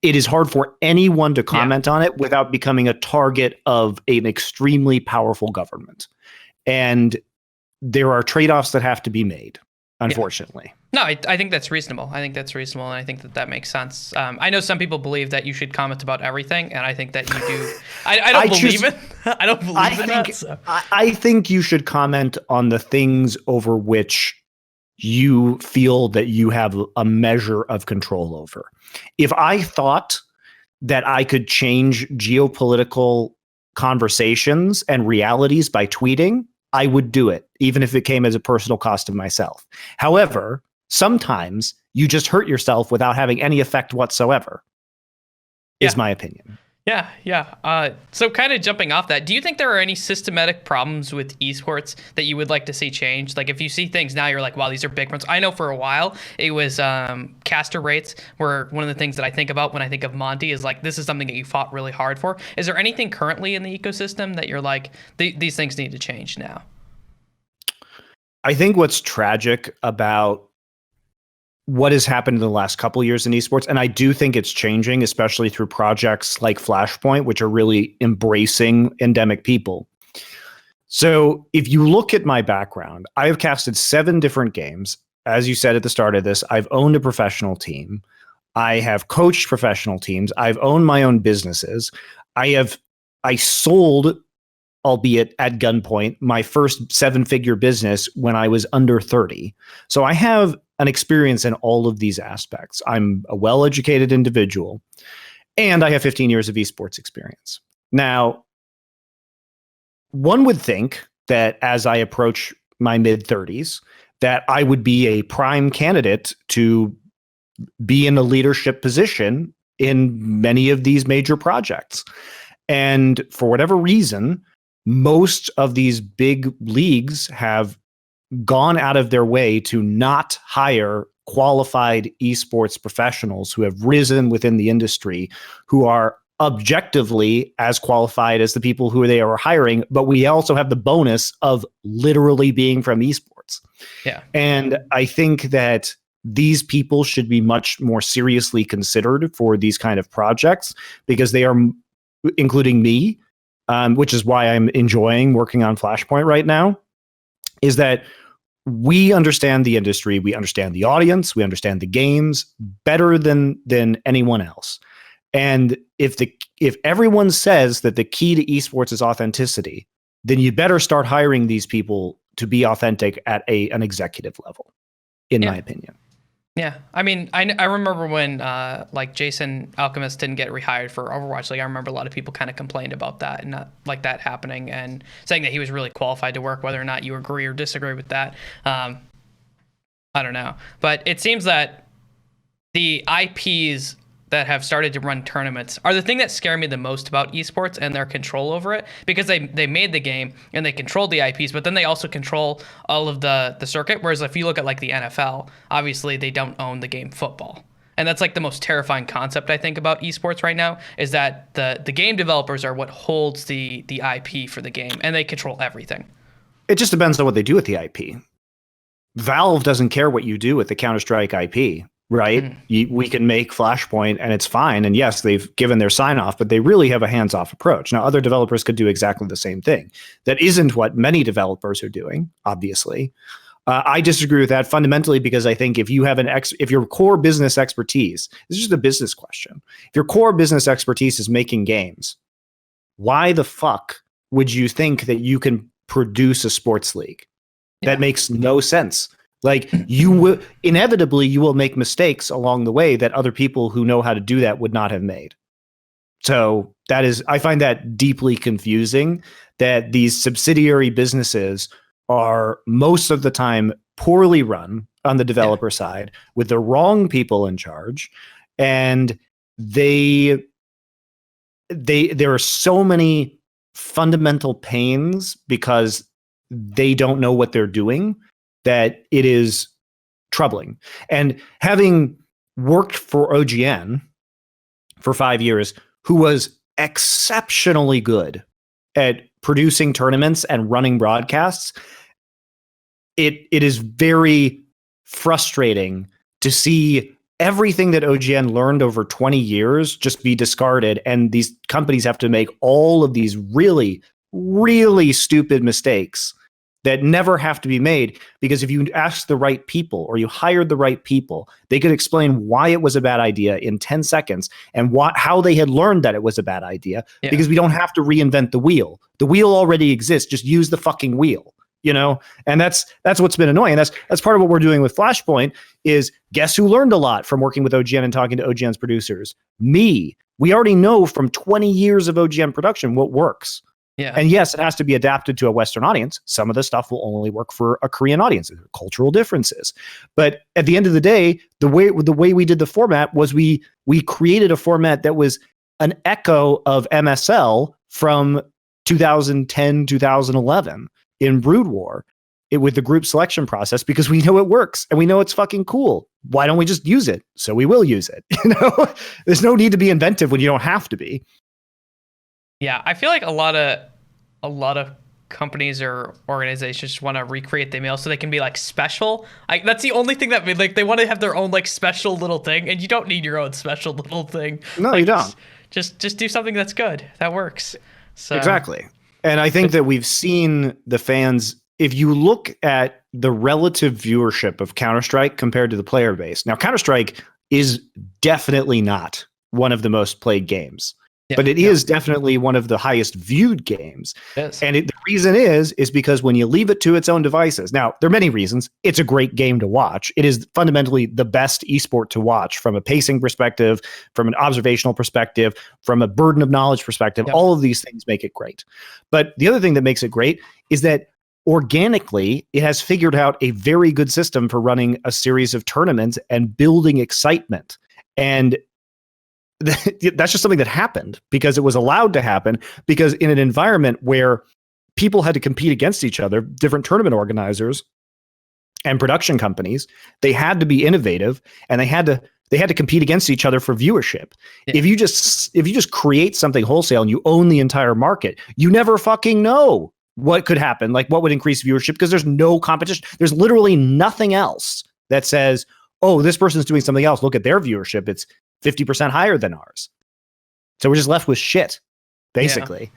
it is hard for anyone to comment on it without becoming a target of an extremely powerful government. And there are trade-offs that have to be made, unfortunately.
No, I think that's reasonable. I think that's reasonable, and I think that makes sense. I know some people believe that you should comment about everything, and I think that you do. I don't believe it. I don't believe in that. So.
I think you should comment on the things over which you feel that you have a measure of control over. If I thought that I could change geopolitical conversations and realities by tweeting, I would do it, even if it came as a personal cost of myself. However, sometimes you just hurt yourself without having any effect whatsoever, is my opinion.
Yeah. So kind of jumping off that, do you think there are any systematic problems with esports that you would like to see changed? Like if you see things now, you're like, wow, these are big ones. I know for a while it was caster rates were one of the things that I think about when I think of Monty is like, this is something that you fought really hard for. Is there anything currently in the ecosystem that you're like, these things need to change now?
I think what's tragic about what has happened in the last couple of years in esports, and I do think it's changing, especially through projects like Flashpoint, which are really embracing endemic people. So if you look at my background, I have casted 7 different games. As you said at the start of this, I've owned a professional team. I have coached professional teams. I've owned my own businesses. I sold, albeit at gunpoint, my first 7-figure business when I was under 30. So I have an experience in all of these aspects. I'm a well-educated individual, and I have 15 years of esports experience. Now, one would think that as I approach my mid-30s, that I would be a prime candidate to be in a leadership position in many of these major projects. And for whatever reason, most of these big leagues have gone out of their way to not hire qualified esports professionals who have risen within the industry, who are objectively as qualified as the people who they are hiring, but we also have the bonus of literally being from esports.
Yeah.
And I think that these people should be much more seriously considered for these kind of projects, because they are, including me, which is why I'm enjoying working on Flashpoint right now, is that we understand the industry, we understand the audience, we understand the games better than anyone else. And if everyone says that the key to esports is authenticity, then you better start hiring these people to be authentic at an executive level, in my opinion.
Yeah, I mean, I remember when like Jason Alchemist didn't get rehired for Overwatch. Like I remember a lot of people kind of complained about that and not like that happening, and saying that he was really qualified to work. Whether or not you agree or disagree with that, I don't know. But it seems that the IPs that have started to run tournaments are the thing that scare me the most about esports and their control over it, because they made the game and they controlled the IPs, but then they also control all of the circuit. Whereas if you look at like the NFL, obviously they don't own the game football. And that's like the most terrifying concept I think about esports right now, is that the game developers are what holds the IP for the game, and they control everything.
It just depends on what they do with the IP. Valve doesn't care what you do with the Counter-Strike IP. Right? We can make Flashpoint and it's fine. And yes, they've given their sign off, but they really have a hands-off approach. Now, other developers could do exactly the same thing. That isn't what many developers are doing, obviously. I disagree with that fundamentally, because I think if you have if your core business expertise, this is just a business question. If your core business expertise is making games, why the fuck would you think that you can produce a sports league? That makes no sense. Like, you will inevitably make mistakes along the way that other people who know how to do that would not have made. So I find that deeply confusing, that these subsidiary businesses are most of the time poorly run on the developer side with the wrong people in charge, and there are so many fundamental pains because they don't know what they're doing that it is troubling. And having worked for OGN for 5 years, who was exceptionally good at producing tournaments and running broadcasts, it is very frustrating to see everything that OGN learned over 20 years just be discarded, and these companies have to make all of these really, really stupid mistakes that never have to be made, because if you asked the right people or you hired the right people, they could explain why it was a bad idea in 10 seconds and how they had learned that it was a bad idea, because we don't have to reinvent the wheel. The wheel already exists. Just use the fucking wheel, you know? And that's what's been annoying. That's part of what we're doing with Flashpoint is guess who learned a lot from working with OGN and talking to OGN's producers? Me. We already know from 20 years of OGN production what works.
Yeah.
And yes, it has to be adapted to a Western audience. Some of the stuff will only work for a Korean audience. There are cultural differences. But at the end of the day, the way we did the format was we created a format that was an echo of MSL from 2010, 2011 in Brood War with the group selection process, because we know it works and we know it's fucking cool. Why don't we just use it? So we will use it. You know, there's no need to be inventive when you don't have to be.
Yeah, I feel like a lot of companies or organizations just want to recreate the email so they can be like special. That's the only thing that like they want to have their own like special little thing, and you don't need your own special little thing.
No,
like,
you don't.
Just do something that's good, that works. So
exactly. And I think that we've seen the fans. If you look at the relative viewership of Counter-Strike compared to the player base, now Counter-Strike is definitely not one of the most played games. But it is definitely one of the highest viewed games.
Yes.
And the reason is because when you leave it to its own devices, now there are many reasons. It's a great game to watch. It is fundamentally the best esport to watch from a pacing perspective, from an observational perspective, from a burden of knowledge perspective. All of these things make it great. But the other thing that makes it great is that organically, it has figured out a very good system for running a series of tournaments and building excitement. And that's just something that happened because it was allowed to happen, because in an environment where people had to compete against each other, different tournament organizers and production companies, they had to be innovative, and they had to compete against each other for viewership. If you just create something wholesale and you own the entire market, you never fucking know what could happen, like what would increase viewership, because there's no competition. There's literally nothing else that says, oh, this person's doing something else. Look at their viewership. It's 50% higher than ours. So we're just left with shit, basically.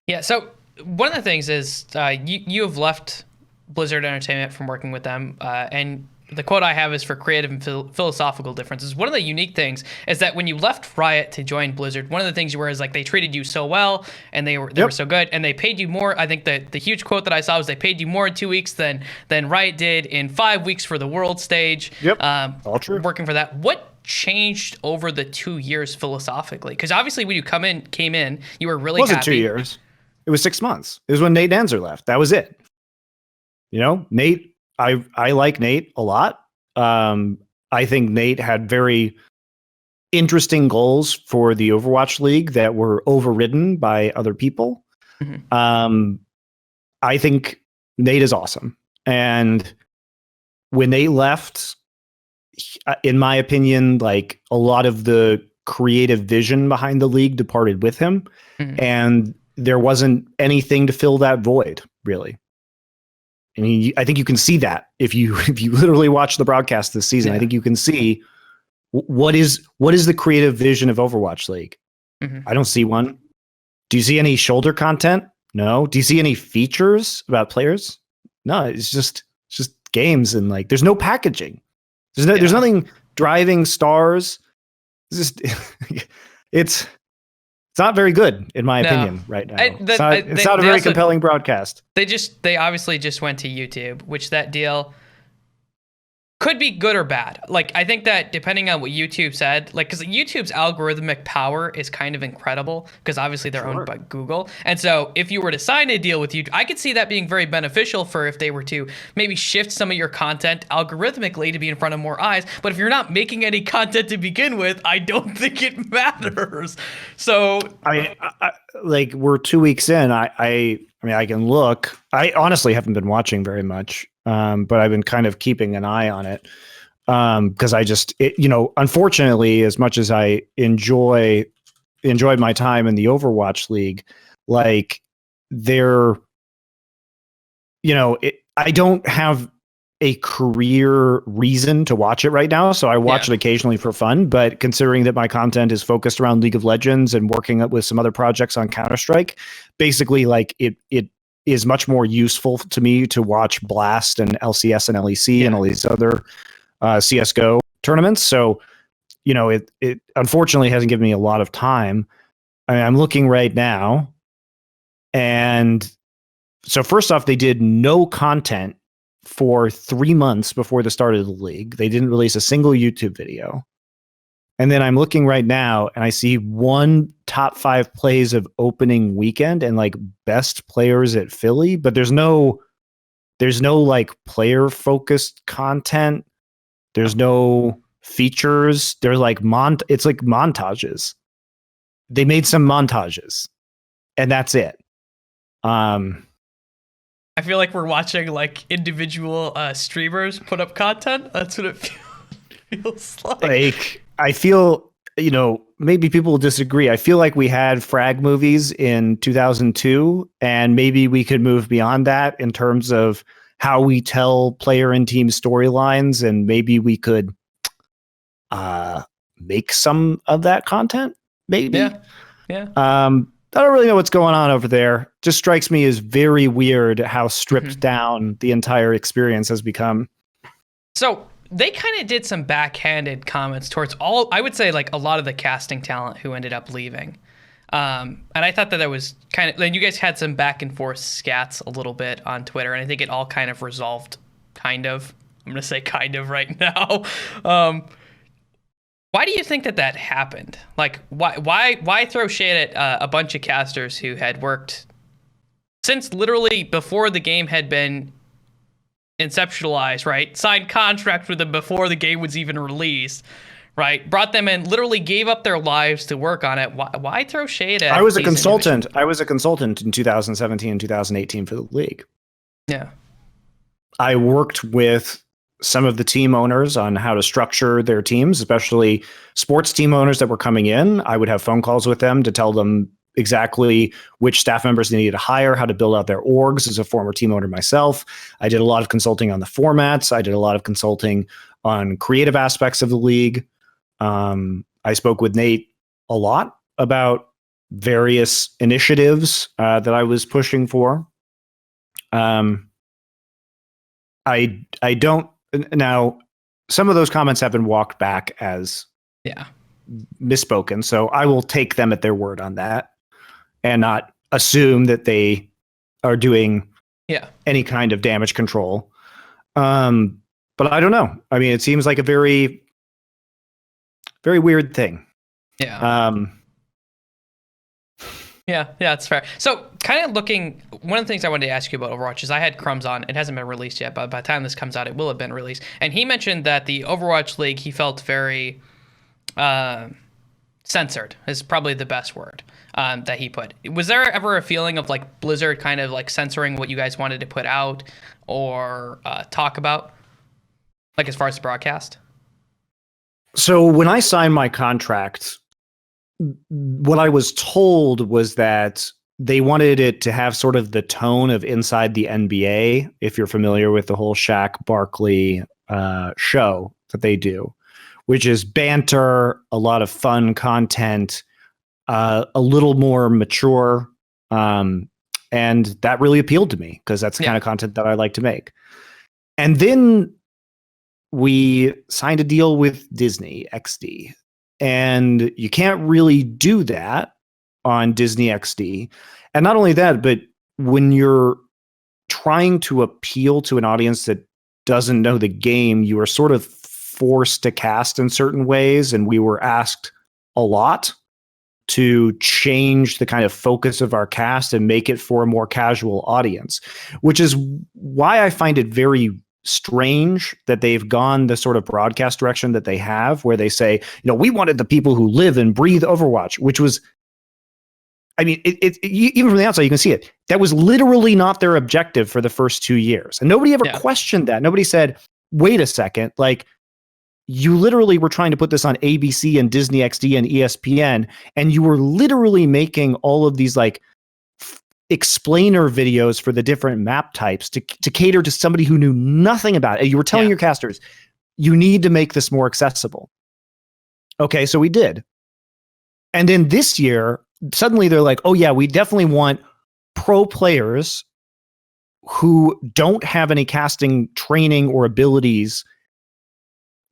Yeah. So one of the things is you have left Blizzard Entertainment from working with them, and the quote I have is for creative and philosophical differences. One of the unique things is that when you left Riot to join Blizzard, one of the things you were is like they treated you so well, and they were so good, and they paid you more. I think the huge quote that I saw was they paid you more in 2 weeks than Riot did in 5 weeks for the world stage.
All true.
Working for that. What changed over the 2 years philosophically? Because obviously when you came in, you were really happy.
It wasn't 2 years. It was 6 months. It was when Nate Danzer left. That was it. You know, Nate, I like Nate a lot. I think Nate had very interesting goals for the Overwatch League that were overridden by other people. Mm-hmm. I think Nate is awesome. And when Nate left, in my opinion, like a lot of the creative vision behind the league departed with him. Mm-hmm. And there wasn't anything to fill that void, really. I mean, I think you can see that if you literally watch the broadcast this season. I think you can see what is the creative vision of Overwatch League. Mm-hmm. I don't see one. Do you see any shoulder content? No. Do you see any features about players? No. It's just games, and like there's no packaging. There's nothing driving stars. It's not very good, in my opinion, right now. It's not a very compelling broadcast.
They obviously just went to YouTube, which that deal could be good or bad. Like, I think that depending on what YouTube said, like, because YouTube's algorithmic power is kind of incredible, because obviously they're owned by Google. And so if you were to sign a deal with YouTube, I could see that being very beneficial for if they were to maybe shift some of your content algorithmically to be in front of more eyes. But if you're not making any content to begin with, I don't think it matters. So
I like, we're 2 weeks in. I mean, I can look. I honestly haven't been watching very much, but I've been kind of keeping an eye on it, because unfortunately, as much as I enjoyed my time in the Overwatch League, like I don't have a career reason to watch it right now. So I watch it occasionally for fun, but considering that my content is focused around League of Legends and working with some other projects on Counter-Strike, basically like it is much more useful to me to watch Blast and LCS and LEC and all these other CSGO tournaments. So, it unfortunately hasn't given me a lot of time. I mean, I'm looking right now, and so first off, they did no content for 3 months before the start of the league. They didn't release a single YouTube video. And then I'm looking right now and I see one top 5 plays of opening weekend and like best players at Philly, but there's no like player focused content. There's no features. They're like it's like montages. They made some montages and that's it.
I feel like we're watching like individual streamers put up content. That's what it feels like.
Like, I feel, maybe people will disagree. I feel like we had frag movies in 2002, and maybe we could move beyond that in terms of how we tell player and team storylines, and maybe we could make some of that content. Maybe.
Yeah.
I don't really know what's going on over there. Just strikes me as very weird how stripped down the entire experience has become.
So they kind of did some backhanded comments towards I would say like a lot of the casting talent who ended up leaving. And I thought that was kind of, then you guys had some back and forth scats a little bit on Twitter, and I think it all kind of resolved I'm going to say kind of right now. Why do you think that happened? Like, why throw shade at a bunch of casters who had worked since literally before the game had been inceptualized, right? Signed contracts with them before the game was even released, right? Brought them in, literally gave up their lives to work on it. Why throw shade at?
I was a consultant. I was a consultant in 2017 and 2018 for the league.
Yeah.
I worked with some of the team owners on how to structure their teams, especially sports team owners that were coming in. I would have phone calls with them to tell them exactly which staff members they needed to hire, how to build out their orgs. As a former team owner myself, I did a lot of consulting on the formats. I did a lot of consulting on creative aspects of the league. I spoke with Nate a lot about various initiatives that I was pushing for. I don't. Now, some of those comments have been walked back as misspoken, so I will take them at their word on that and not assume that they are doing any kind of damage control. But I don't know. I mean, it seems like a very, very weird thing.
Yeah. Yeah, it's fair. So kind of looking, one of the things I wanted to ask you about Overwatch is I had Crumbs on. It hasn't been released yet, but by the time this comes out, it will have been released. And he mentioned that the Overwatch League, he felt very censored is probably the best word that he put. Was there ever a feeling of like Blizzard kind of like censoring what you guys wanted to put out or talk about, like as far as the broadcast?
So when I signed my contract, what I was told was that they wanted it to have sort of the tone of Inside the NBA, if you're familiar with the whole Shaq Barkley show that they do, which is banter, a lot of fun content, a little more mature. And that really appealed to me because that's the kind of content that I like to make. And then we signed a deal with Disney XD. And you can't really do that on Disney XD. And not only that, but when you're trying to appeal to an audience that doesn't know the game, you are sort of forced to cast in certain ways. And we were asked a lot to change the kind of focus of our cast and make it for a more casual audience, which is why I find it very strange that they've gone the sort of broadcast direction that they have, where they say, we wanted the people who live and breathe Overwatch, which was, I mean, even from the outside, you can see it. That was literally not their objective for the first 2 years. And nobody ever questioned that. Nobody said, wait a second, like, you literally were trying to put this on ABC and Disney XD and ESPN, and you were literally making all of these like explainer videos for the different map types to cater to somebody who knew nothing about it. You were telling your casters, you need to make this more accessible. Okay, so we did. And then this year, suddenly they're like, oh yeah, we definitely want pro players who don't have any casting training or abilities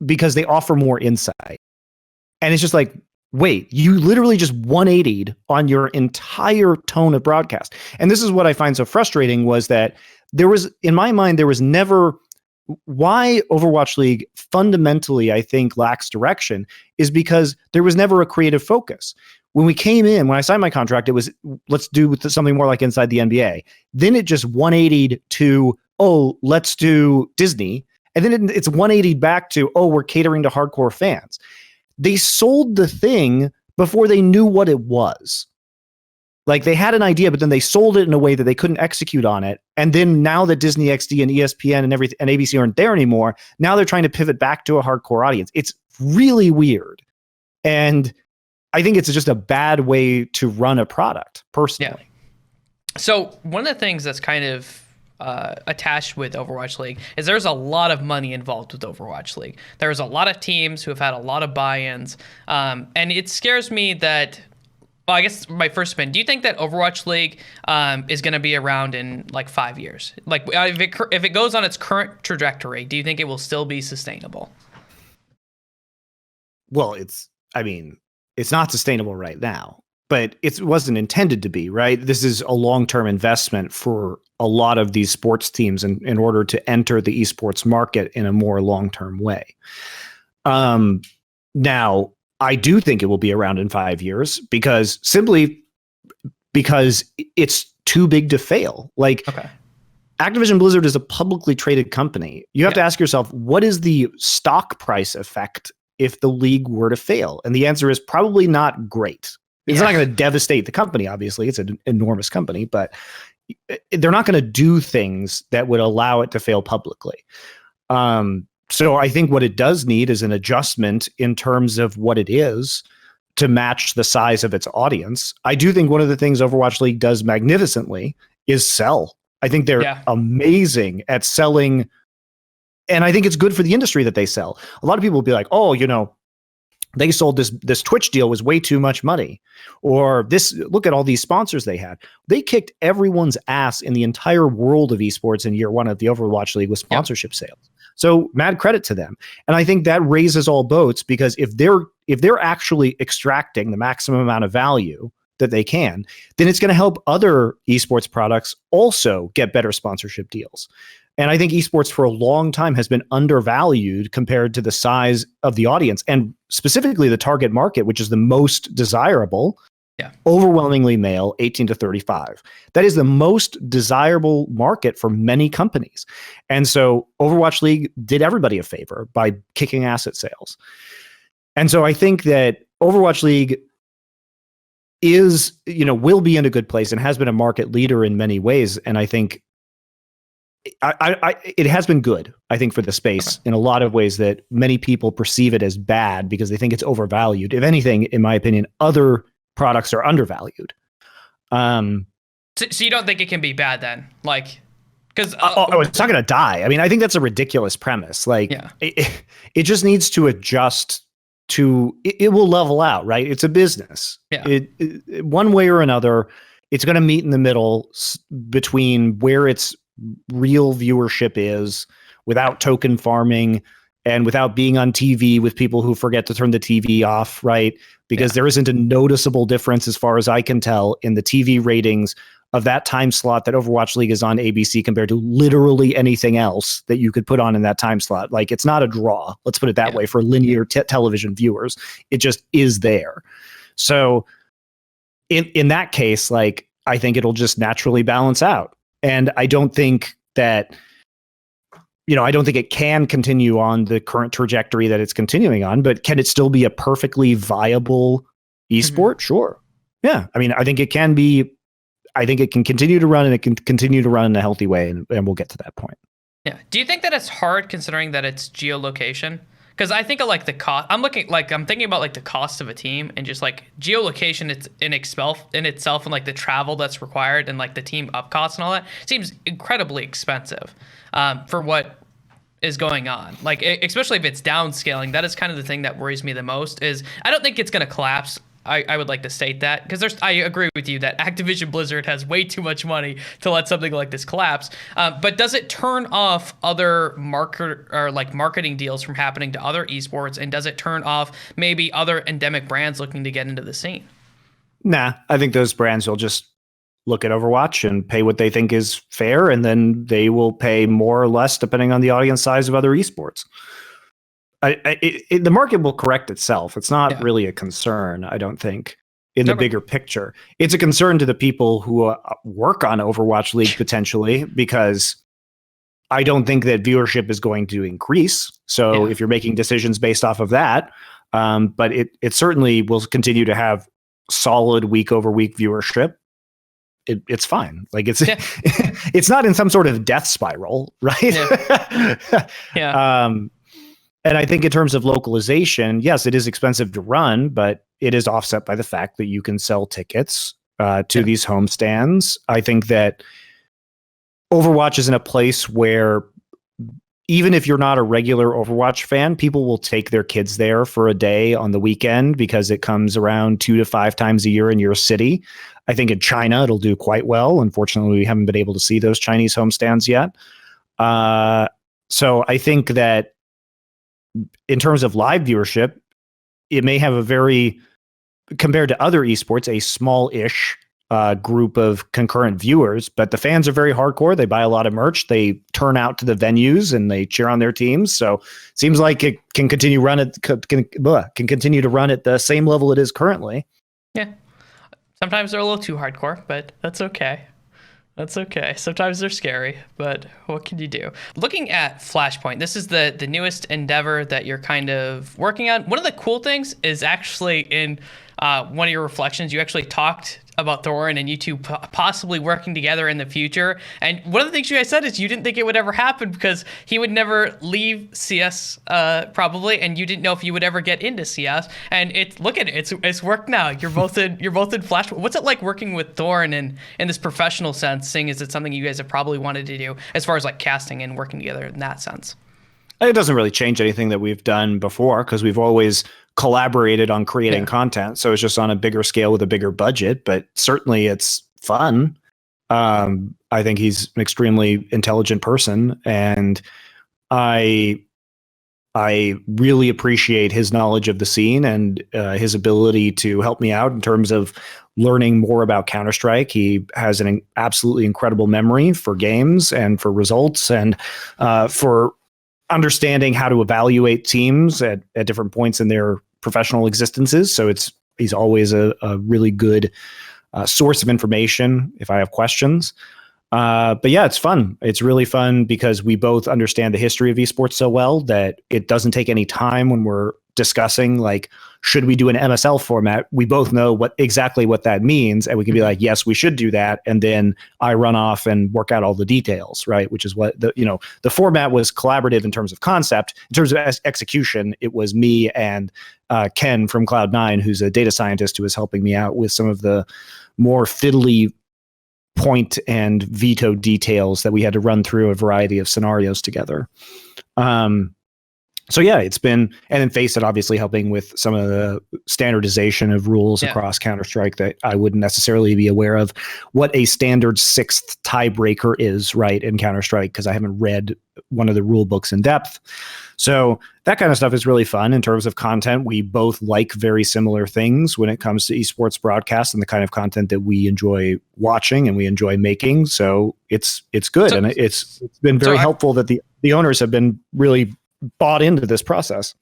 because they offer more insight. And it's just like, wait, you literally just 180'd on your entire tone of broadcast. And this is what I find so frustrating, was that there was, in my mind, there was never, why Overwatch League fundamentally, I think, lacks direction is because there was never a creative focus. When I signed my contract, it was, let's do something more like Inside the NBA. Then it just 180'd to, oh, let's do Disney. And then it's 180 back to, oh, we're catering to hardcore fans. They sold the thing before they knew what it was. Like, they had an idea, but then they sold it in a way that they couldn't execute on it. And then now that Disney XD and ESPN and everything and ABC aren't there anymore, now they're trying to pivot back to a hardcore audience. It's really weird. And I think it's just a bad way to run a product, personally.
Yeah. So one of the things that's kind of attached with Overwatch League is there's a lot of money involved with Overwatch League. There's a lot of teams who have had a lot of buy-ins, and it scares me that, well, I guess my first spin, do you think that Overwatch League is going to be around in like 5 years? Like, if it goes on its current trajectory, do you think it will still be sustainable?
Well, it's not sustainable right now, but it wasn't intended to be, right? This is a long-term investment for a lot of these sports teams in order to enter the esports market in a more long-term way. Now, I do think it will be around in 5 years because it's too big to fail. Like,
okay.
Activision Blizzard is a publicly traded company. You have to ask yourself, what is the stock price effect if the league were to fail? And the answer is probably not great. It's not going to devastate the company, obviously. It's an enormous company, but they're not going to do things that would allow it to fail publicly. So I think what it does need is an adjustment in terms of what it is to match the size of its audience. I do think one of the things Overwatch League does magnificently is sell. I think they're amazing at selling. And I think it's good for the industry that they sell. A lot of people will be like, oh, they sold this Twitch deal was way too much money. Or look at all these sponsors they had. They kicked everyone's ass in the entire world of esports in year one of the Overwatch League with sponsorship sales. So mad credit to them. And I think that raises all boats, because if they're actually extracting the maximum amount of value that they can, then it's going to help other esports products also get better sponsorship deals. And I think esports for a long time has been undervalued compared to the size of the audience, and specifically the target market, which is the most desirable, overwhelmingly male, 18 to 35. That is the most desirable market for many companies. And so Overwatch League did everybody a favor by kicking asset sales. And so I think that Overwatch League is, will be in a good place and has been a market leader in many ways. And I think it has been good, I think, for the space in a lot of ways that many people perceive it as bad because they think it's overvalued. If anything, in my opinion, other products are undervalued. So
you don't think it can be bad then? Like, because
it's not going to die. I mean, I think that's a ridiculous premise. Like, it just needs to adjust to. It will level out, right? It's a business.
Yeah.
It one way or another, it's going to meet in the middle between where its real viewership is, without token farming and without being on TV with people who forget to turn the TV off, right? Because there isn't a noticeable difference, as far as I can tell, in the TV ratings of that time slot that Overwatch League is on ABC compared to literally anything else that you could put on in that time slot. Like, it's not a draw, let's put it that way, for linear television viewers. It just is there. So in that case, like, I think it'll just naturally balance out. And I don't think that, I don't think it can continue on the current trajectory that it's continuing on, but can it still be a perfectly viable esport? Sure. Yeah. I mean, I think it can be. I think it can continue to run, and it can continue to run in a healthy way, and we'll get to that point. Yeah.
Do you think that it's hard considering that it's geolocation? Because I think of like the cost. I'm thinking about like the cost of a team, and just like geolocation, it's in itself, and like the travel that's required, and like the team up costs and all that seems incredibly expensive for what is going on. Like, especially if it's downscaling, that is kind of the thing that worries me the most. Is I don't think it's going to collapse. I would like to state that, because I agree with you that Activision Blizzard has way too much money to let something like this collapse. But does it turn off other marketing deals from happening to other esports, and does it turn off maybe other endemic brands looking to get into the scene?
Nah, I think those brands will just look at Overwatch and pay what they think is fair, and then they will pay more or less depending on the audience size of other esports. The market will correct itself. It's not really a concern, I don't think, in the bigger picture. It's a concern to the people who work on Overwatch League potentially, because I don't think that viewership is going to increase. So if you're making decisions based off of that, but it certainly will continue to have solid week over week viewership. It's fine. Like, it's it's not in some sort of death spiral, right? And I think in terms of localization, yes, it is expensive to run, but it is offset by the fact that you can sell tickets to these home stands. I think that Overwatch is in a place where even if you're not a regular Overwatch fan, people will take their kids there for a day on the weekend because it comes around 2 to 5 times a year in your city. I think in China, it'll do quite well. Unfortunately, we haven't been able to see those Chinese homestands yet. So I think that in terms of live viewership, it may have compared to other esports, a small-ish group of concurrent viewers, but the fans are very hardcore. They buy a lot of merch. They turn out to the venues and they cheer on their teams. So it seems like it can continue can continue to run at the same level it is currently. Yeah.
Sometimes they're a little too hardcore, but that's okay. That's okay. Sometimes they're scary, but what can you do? Looking at Flashpoint, this is the newest endeavor that you're kind of working on. One of the cool things is actually in one of your reflections, you actually talked about Thorin and you two possibly working together in the future. And one of the things you guys said is you didn't think it would ever happen because he would never leave CS probably, and you didn't know if you would ever get into CS. And look at it, it's worked now. You're both in Flashpoint. What's it like working with Thorin in this professional sense, seeing as it's something you guys have probably wanted to do as far as like casting and working together in that sense?
It doesn't really change anything that we've done before because we've always collaborated on creating content. So it's just on a bigger scale with a bigger budget, but certainly it's fun. I think he's an extremely intelligent person, and I really appreciate his knowledge of the scene and his ability to help me out in terms of learning more about Counter-Strike. He has an absolutely incredible memory for games and for results and for understanding how to evaluate teams at different points in their professional existences. So he's always a really good source of information if I have questions. But yeah, it's fun. It's really fun because we both understand the history of esports so well that it doesn't take any time when we're discussing, like, should we do an MSL format? We both know exactly what that means. And we can be like, yes, we should do that. And then I run off and work out all the details, right? Which is what the format was collaborative in terms of concept. In terms of execution, it was me and Ken from Cloud9, who's a data scientist who was helping me out with some of the more fiddly point and veto details that we had to run through a variety of scenarios together. So yeah, it's been, and then Face It obviously helping with some of the standardization of rules across Counter-Strike that I wouldn't necessarily be aware of what a standard sixth tiebreaker is, right, in Counter-Strike, because I haven't read one of the rule books in depth. So that kind of stuff is really fun in terms of content. We both like very similar things when it comes to esports broadcast and the kind of content that we enjoy watching and we enjoy making. So it's good. And it's been very helpful that the owners have been really bought into this process.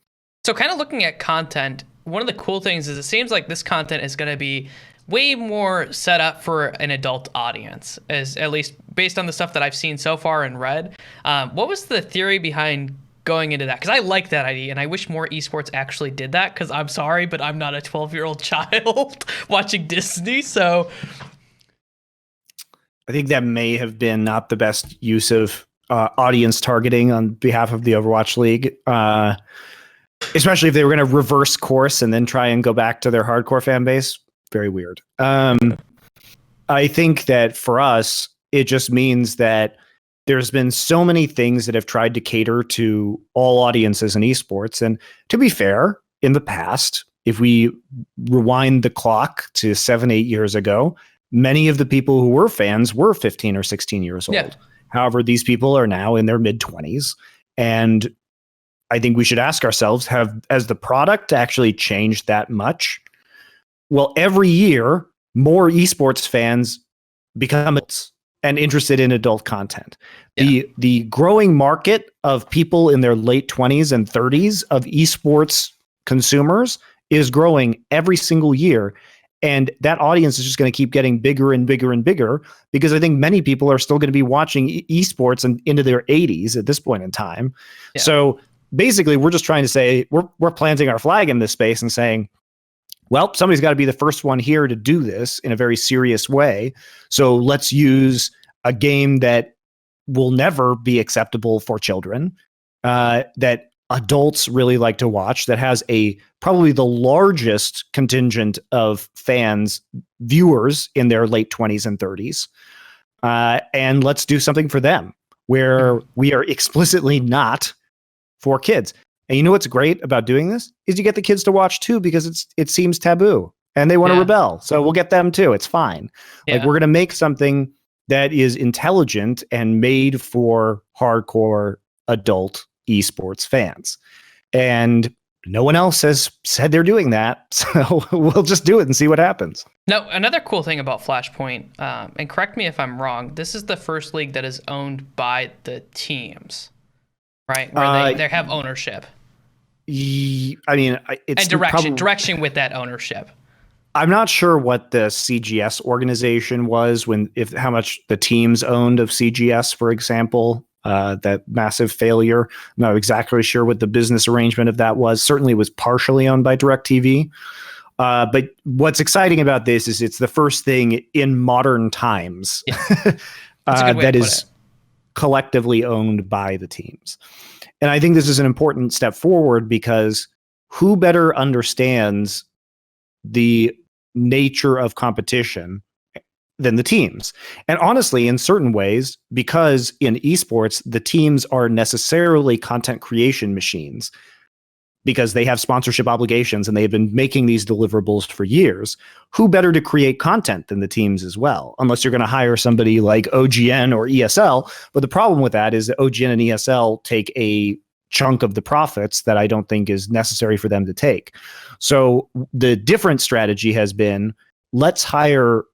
So kind of looking at content, one of the cool things is it seems like this content is going to be way more set up for an adult audience, as at least based on the stuff that I've seen so far and read. What was the theory behind going into that? Because I like that idea, and I wish more esports actually did that, because I'm sorry, but I'm not a 12-year-old child watching Disney, so...
I think that may have been not the best use of audience targeting on behalf of the Overwatch League, especially if they were going to reverse course and then try and go back to their hardcore fan base. Very weird. I think that for us, it just means that there's been so many things that have tried to cater to all audiences in esports. And to be fair, in the past, if we rewind the clock to 7-8 years ago, many of the people who were fans were 15 or 16 years old. Yeah. However, these people are now in their mid-20s. And I think we should ask ourselves, has the product actually changed that much? Well, every year, more esports fans become and interested in adult content. Yeah. The growing market of people in their late 20s and 30s of esports consumers is growing every single year. And that audience is just going to keep getting bigger and bigger and bigger, because I think many people are still going to be watching esports and into their 80s at this point in time. Yeah. So basically, we're just trying to say we're planting our flag in this space and saying, well, somebody's got to be the first one here to do this in a very serious way. So let's use a game that will never be acceptable for children, that adults really like to watch, that has probably the largest contingent of fans, viewers in their late 20s and 30s. And let's do something for them where we are explicitly not for kids. And you know what's great about doing this is you get the kids to watch too, because it seems taboo and they want to rebel. So we'll get them too. It's fine. Yeah. Like, we're going to make something that is intelligent and made for hardcore adult esports fans. And no one else has said they're doing that. So we'll just do it and see what happens.
Now, another cool thing about Flashpoint, and correct me if I'm wrong, this is the first league that is owned by the teams, right? Where they have ownership.
I mean, it's
and direction with that ownership.
I'm not sure what the CGS organization was how much the teams owned of CGS, for example, that massive failure. I'm not exactly sure what the business arrangement of that was. Certainly it was partially owned by DirecTV. But what's exciting about this is it's the first thing in modern times that is collectively owned by the teams. And I think this is an important step forward, because who better understands the nature of competition than the teams? And honestly, in certain ways, because in esports, the teams are necessarily content creation machines, because they have sponsorship obligations and they've been making these deliverables for years. Who better to create content than the teams as well? Unless you're going to hire somebody like OGN or ESL. But the problem with that is that OGN and ESL take a chunk of the profits that I don't think is necessary for them to take. So the different strategy has been, let's hire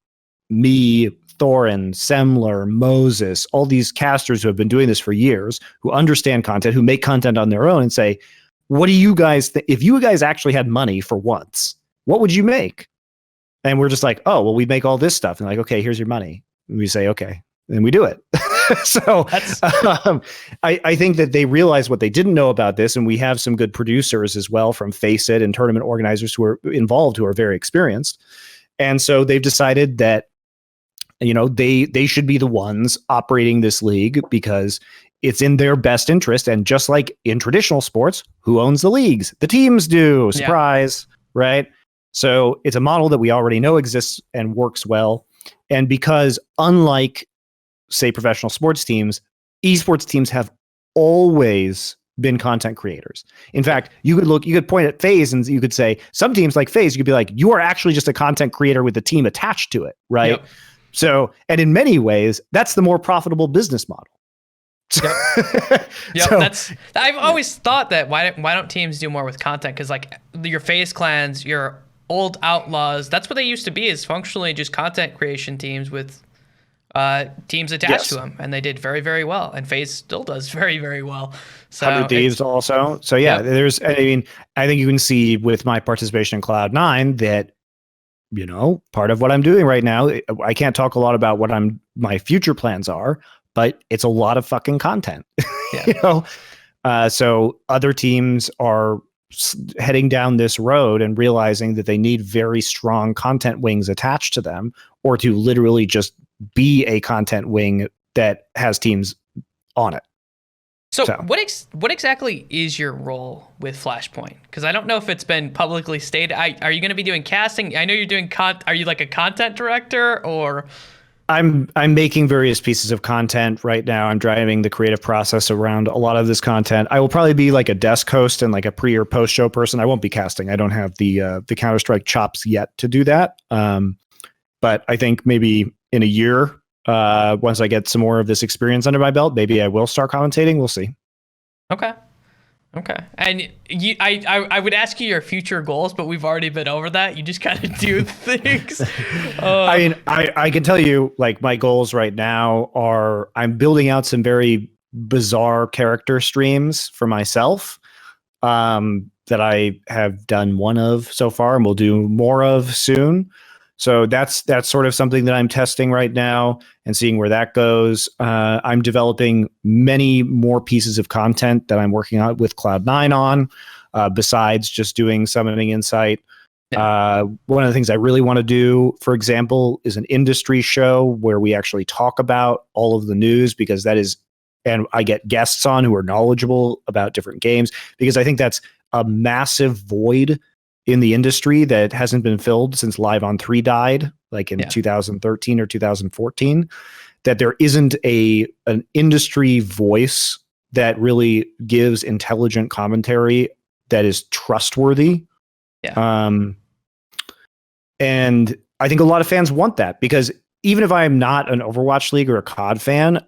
me, Thorin, Semler, Moses, all these casters who have been doing this for years, who understand content, who make content on their own, and say, what do you guys think? If you guys actually had money for once, what would you make? And we're just like, oh, well, we make all this stuff. And like, okay, here's your money. And we say, okay. And we do it. So I think that they realize what they didn't know about this. And we have some good producers as well from Face It and tournament organizers who are involved, who are very experienced. And so they've decided that, they should be the ones operating this league, because it's in their best interest. And just like in traditional sports, who owns the leagues? The teams do. Surprise, right? So it's a model that we already know exists and works well. And because unlike, say, professional sports teams, esports teams have always been content creators. In fact, you could point at FaZe and you could say some teams like FaZe, you could be like, you are actually just a content creator with a team attached to it, right?
Yep.
So, and in many ways, that's the more profitable business model.
Yep. Yep. I've always thought that why don't teams do more with content? Because like your FaZe clans, your old outlaws, that's what they used to be, is functionally just content creation teams with teams attached to them, and they did very, very well. And FaZe still does very, very well. So
100 Thieves also. So yeah,
yep.
I think you can see with my participation in Cloud9 that, part of what I'm doing right now, I can't talk a lot about what my future plans are, but it's a lot of fucking content.
Yeah.
So other teams are heading down this road and realizing that they need very strong content wings attached to them, or to literally just be a content wing that has teams on it.
So what exactly is your role with Flashpoint? Because I don't know if it's been publicly stated. Are you going to be doing casting? I know you're doing are you like a content director, or?
I'm making various pieces of content right now. I'm driving the creative process around a lot of this content. I will probably be like a desk host and like a pre or post show person. I won't be casting. I don't have the Counter-Strike chops yet to do that. But I think maybe in a year, once I get some more of this experience under my belt, maybe I will start commentating. We'll see.
Okay. And I would ask you your future goals, but we've already been over that. You just kind of do things.
I mean, I can tell you, like, my goals right now are I'm building out some very bizarre character streams for myself that I have done one of so far and will do more of soon. So that's sort of something that I'm testing right now and seeing where that goes. I'm developing many more pieces of content that I'm working on with Cloud9 on, besides just doing Summoning Insight. Yeah. One of the things I really want to do, for example, is an industry show where we actually talk about all of the news, because and I get guests on who are knowledgeable about different games, because I think that's a massive void in the industry that hasn't been filled since Live on 3 died, like in 2013 or 2014, that there isn't an industry voice that really gives intelligent commentary that is trustworthy. Yeah. And I think a lot of fans want that, because even if I'm not an Overwatch League or a COD fan,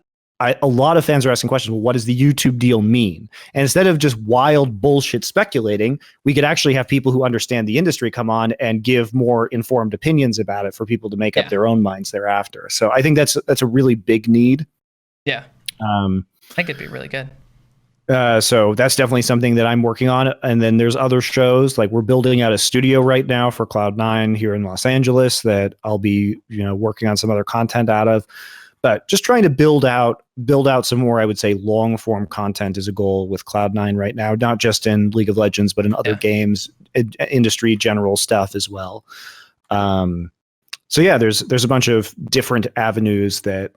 a lot of fans are asking questions, well, what does the YouTube deal mean? And instead of just wild bullshit speculating, we could actually have people who understand the industry come on and give more informed opinions about it for people to make up their own minds thereafter. So I think that's a really big need.
Yeah. I think it'd be really good.
So that's definitely something that I'm working on. And then there's other shows, like we're building out a studio right now for Cloud9 here in Los Angeles that I'll be, working on some other content out of. But just trying to build out some more, I would say, long form content is a goal with Cloud9 right now, not just in League of Legends, but in other games, industry, general stuff as well. So yeah, there's a bunch of different avenues that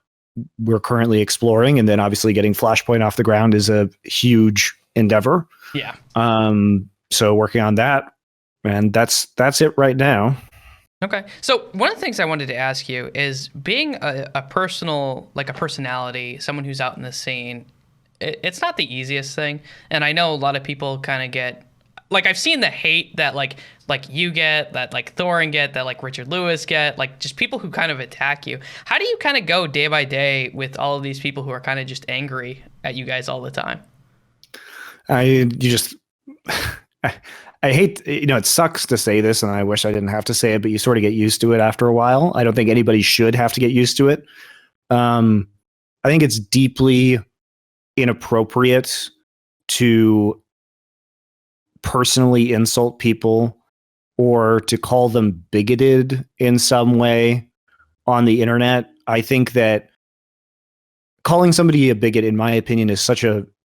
we're currently exploring, and then obviously getting Flashpoint off the ground is a huge endeavor.
Yeah.
So working on that, and that's it right now.
Okay. So one of the things I wanted to ask you is, being a personality, someone who's out in the scene, it's not the easiest thing. And I know a lot of people kind of get, like, I've seen the hate that like you get, that like Thorin get, that like Richard Lewis get, like just people who kind of attack you. How do you kind of go day by day with all of these people who are kind of just angry at you guys all the time?
I hate, it sucks to say this, and I wish I didn't have to say it, but you sort of get used to it after a while. I don't think anybody should have to get used to it. I think it's deeply inappropriate to personally insult people or to call them bigoted in some way on the internet. I think that calling somebody a bigot, in my opinion, is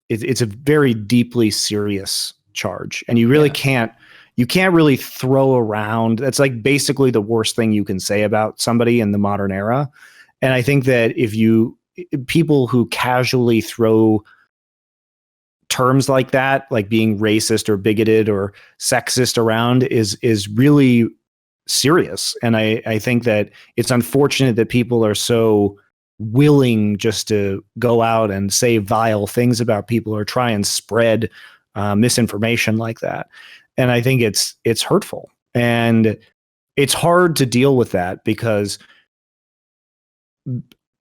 it's a very deeply serious charge, and you really can't really throw around. That's like basically the worst thing you can say about somebody in the modern era. And I think that people who casually throw terms like that, like being racist or bigoted or sexist around, is really serious. And I think that it's unfortunate that people are so willing just to go out and say vile things about people or try and spread misinformation like that. And I think it's hurtful, and it's hard to deal with that because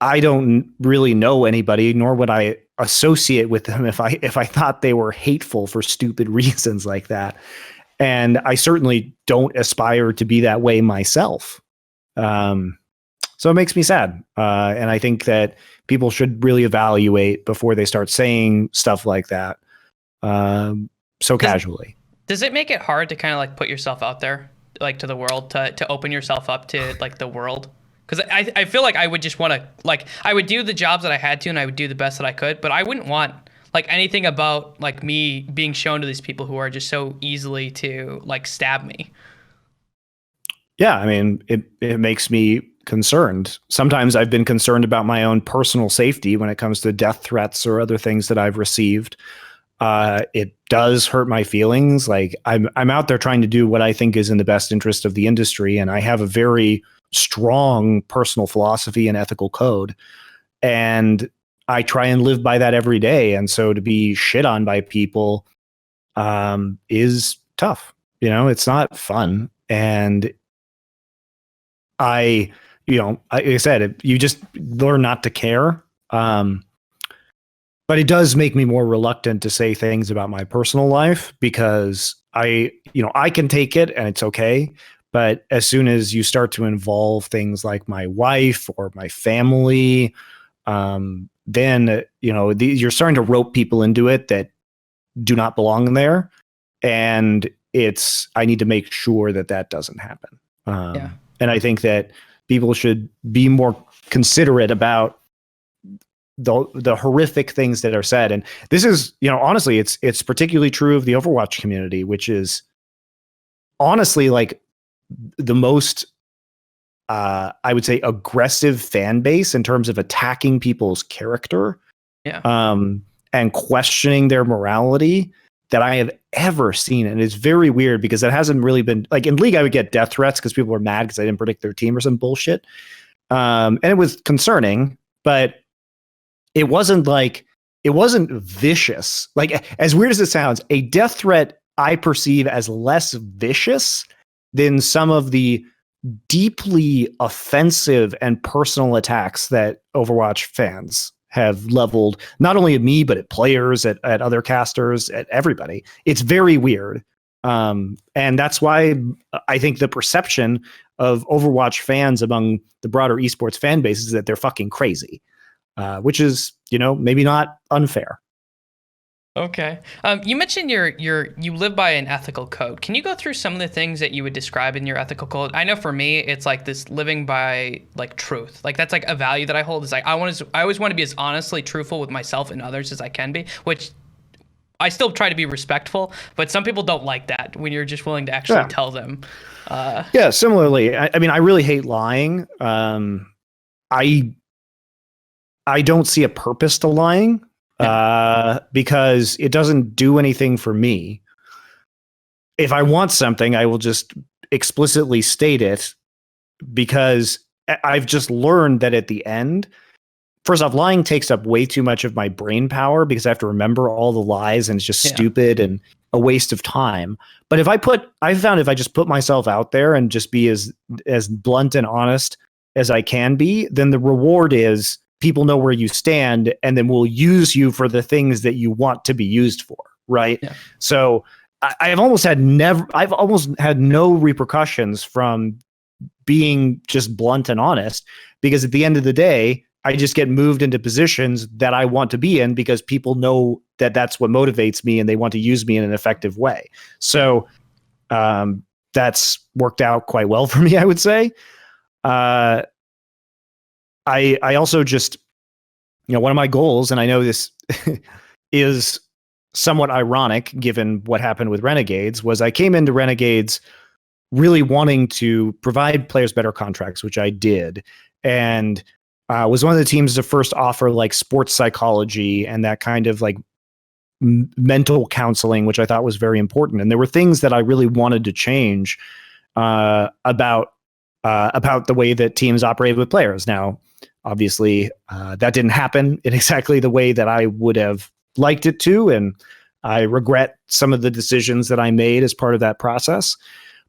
I don't really know anybody, nor would I associate with them if I thought they were hateful for stupid reasons like that. And I certainly don't aspire to be that way myself. So it makes me sad. And I think that people should really evaluate before they start saying stuff like that casually.
Does it make it hard to kind of like put yourself out there, like to the world, to open yourself up to like the world? Because I feel like I would just want to, like, I would do the jobs that I had to and I would do the best that I could, but I wouldn't want like anything about like me being shown to these people who are just so easily to like stab me.
Yeah, I mean, it makes me concerned. Sometimes I've been concerned about my own personal safety when it comes to death threats or other things that I've received. It does hurt my feelings. Like I'm out there trying to do what I think is in the best interest of the industry, and I have a very strong personal philosophy and ethical code, and I try and live by that every day. And so to be shit on by people is tough. You know, it's not fun. And like I said, you just learn not to care. But it does make me more reluctant to say things about my personal life because I can take it and it's okay. But as soon as you start to involve things like my wife or my family, then, you're starting to rope people into it that do not belong there. And I need to make sure that doesn't happen. And I think that people should be more considerate about the horrific things that are said. And this is, honestly, it's particularly true of the Overwatch community, which is honestly like the most, I would say, aggressive fan base in terms of attacking people's character, and questioning their morality that I have ever seen. And it's very weird because it hasn't really been like in League. I would get death threats because people were mad because I didn't predict their team or some bullshit. And it was concerning, but it wasn't vicious. Like, as weird as it sounds, a death threat I perceive as less vicious than some of the deeply offensive and personal attacks that Overwatch fans have leveled not only at me, but at players, at other casters, at everybody. It's very weird. And that's why I think the perception of Overwatch fans among the broader esports fan base is that they're fucking crazy, which is, maybe not unfair.
Okay. You mentioned you live by an ethical code. Can you go through some of the things that you would describe in your ethical code? I know for me, it's like this living by like truth. Like that's like a value that I hold. Is like I always want to be as honestly truthful with myself and others as I can be, which I still try to be respectful, but some people don't like that when you're just willing to actually tell them.
Yeah, similarly. I mean, I really hate lying. I don't see a purpose to lying. Because it doesn't do anything for me. If I want something, I will just explicitly state it, because I've just learned that at the end, first off, lying takes up way too much of my brain power because I have to remember all the lies, and it's just stupid and a waste of time. But I found if I just put myself out there and just be as blunt and honest as I can be, then the reward is people know where you stand, and then will use you for the things that you want to be used for. Right. Yeah. So I've almost had no repercussions from being just blunt and honest, because at the end of the day, I just get moved into positions that I want to be in because people know that that's what motivates me and they want to use me in an effective way. So that's worked out quite well for me, I would say. I also just, one of my goals, and I know this is somewhat ironic given what happened with Renegades, was I came into Renegades really wanting to provide players better contracts, which I did. And was one of the teams to first offer like sports psychology and that kind of like mental counseling, which I thought was very important. And there were things that I really wanted to change about the way that teams operated with players. Now, Obviously, that didn't happen in exactly the way that I would have liked it to, and I regret some of the decisions that I made as part of that process.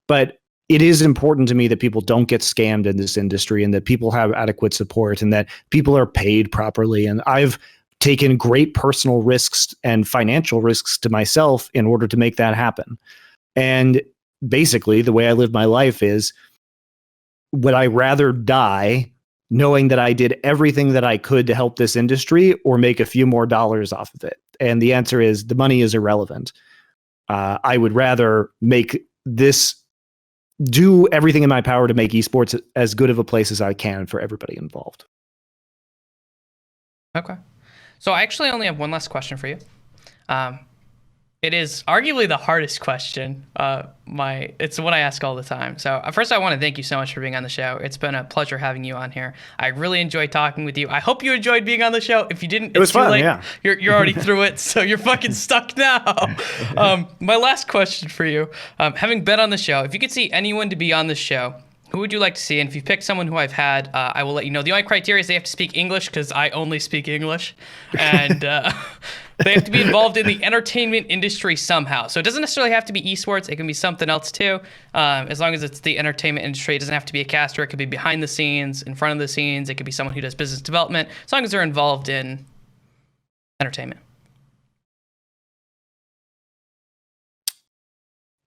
But it is important to me that people don't get scammed in this industry, and that people have adequate support, and that people are paid properly. And I've taken great personal risks and financial risks to myself in order to make that happen. And basically, the way I live my life is, would I rather die knowing that I did everything that I could to help this industry, or make a few more dollars off of it? And the answer is, the money is irrelevant. I would rather do everything in my power to make esports as good of a place as I can for everybody involved.
Okay. So I actually only have one last question for you. It is arguably the hardest question. It's the one I ask all the time. So first, I want to thank you so much for being on the show. It's been a pleasure having you on here. I really enjoyed talking with you. I hope you enjoyed being on the show. If you didn't,
it was fun. Yeah,
you're already through it, so you're fucking stuck now. My last question for you: having been on the show, if you could see anyone to be on the show, who would you like to see? And if you pick someone who I've had, I will let you know. The only criteria is they have to speak English, because I only speak English. And they have to be involved in the entertainment industry somehow. So it doesn't necessarily have to be esports. It can be something else too. As long as it's the entertainment industry, it doesn't have to be a caster. It could be behind the scenes, in front of the scenes. It could be someone who does business development, as long as they're involved in entertainment.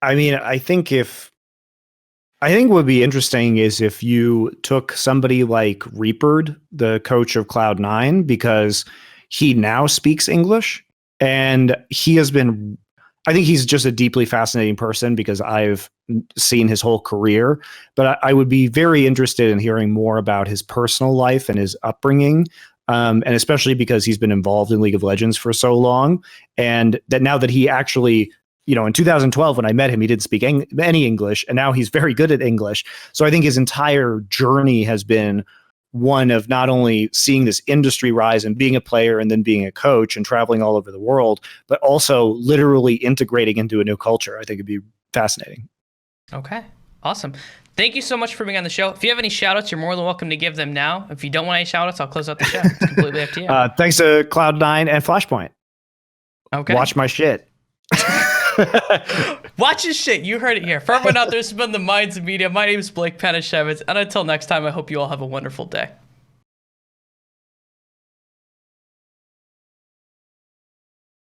I mean, I think what would be interesting is if you took somebody like Reaperd, the coach of Cloud9, because he now speaks English, and I think he's just a deeply fascinating person, because I've seen his whole career. But I would be very interested in hearing more about his personal life and his upbringing. And especially because he's been involved in League of Legends for so long, and that now that he actually, in 2012, when I met him, he didn't speak any English, and now he's very good at English. So I think his entire journey has been one of not only seeing this industry rise and being a player and then being a coach and traveling all over the world, but also literally integrating into a new culture. I think it'd be fascinating.
Okay, awesome. Thank you so much for being on the show. If you have any shout outs, you're more than welcome to give them now. If you don't want any shout outs, I'll close out the show. It's completely up to you.
Thanks to Cloud9 and Flashpoint.
Okay.
Watch my shit.
Watch his shit. You heard it here. For everyone out there, this has been the Minds of Media. My name is Blake Panashevitz, and until next time, I hope you all have a wonderful day.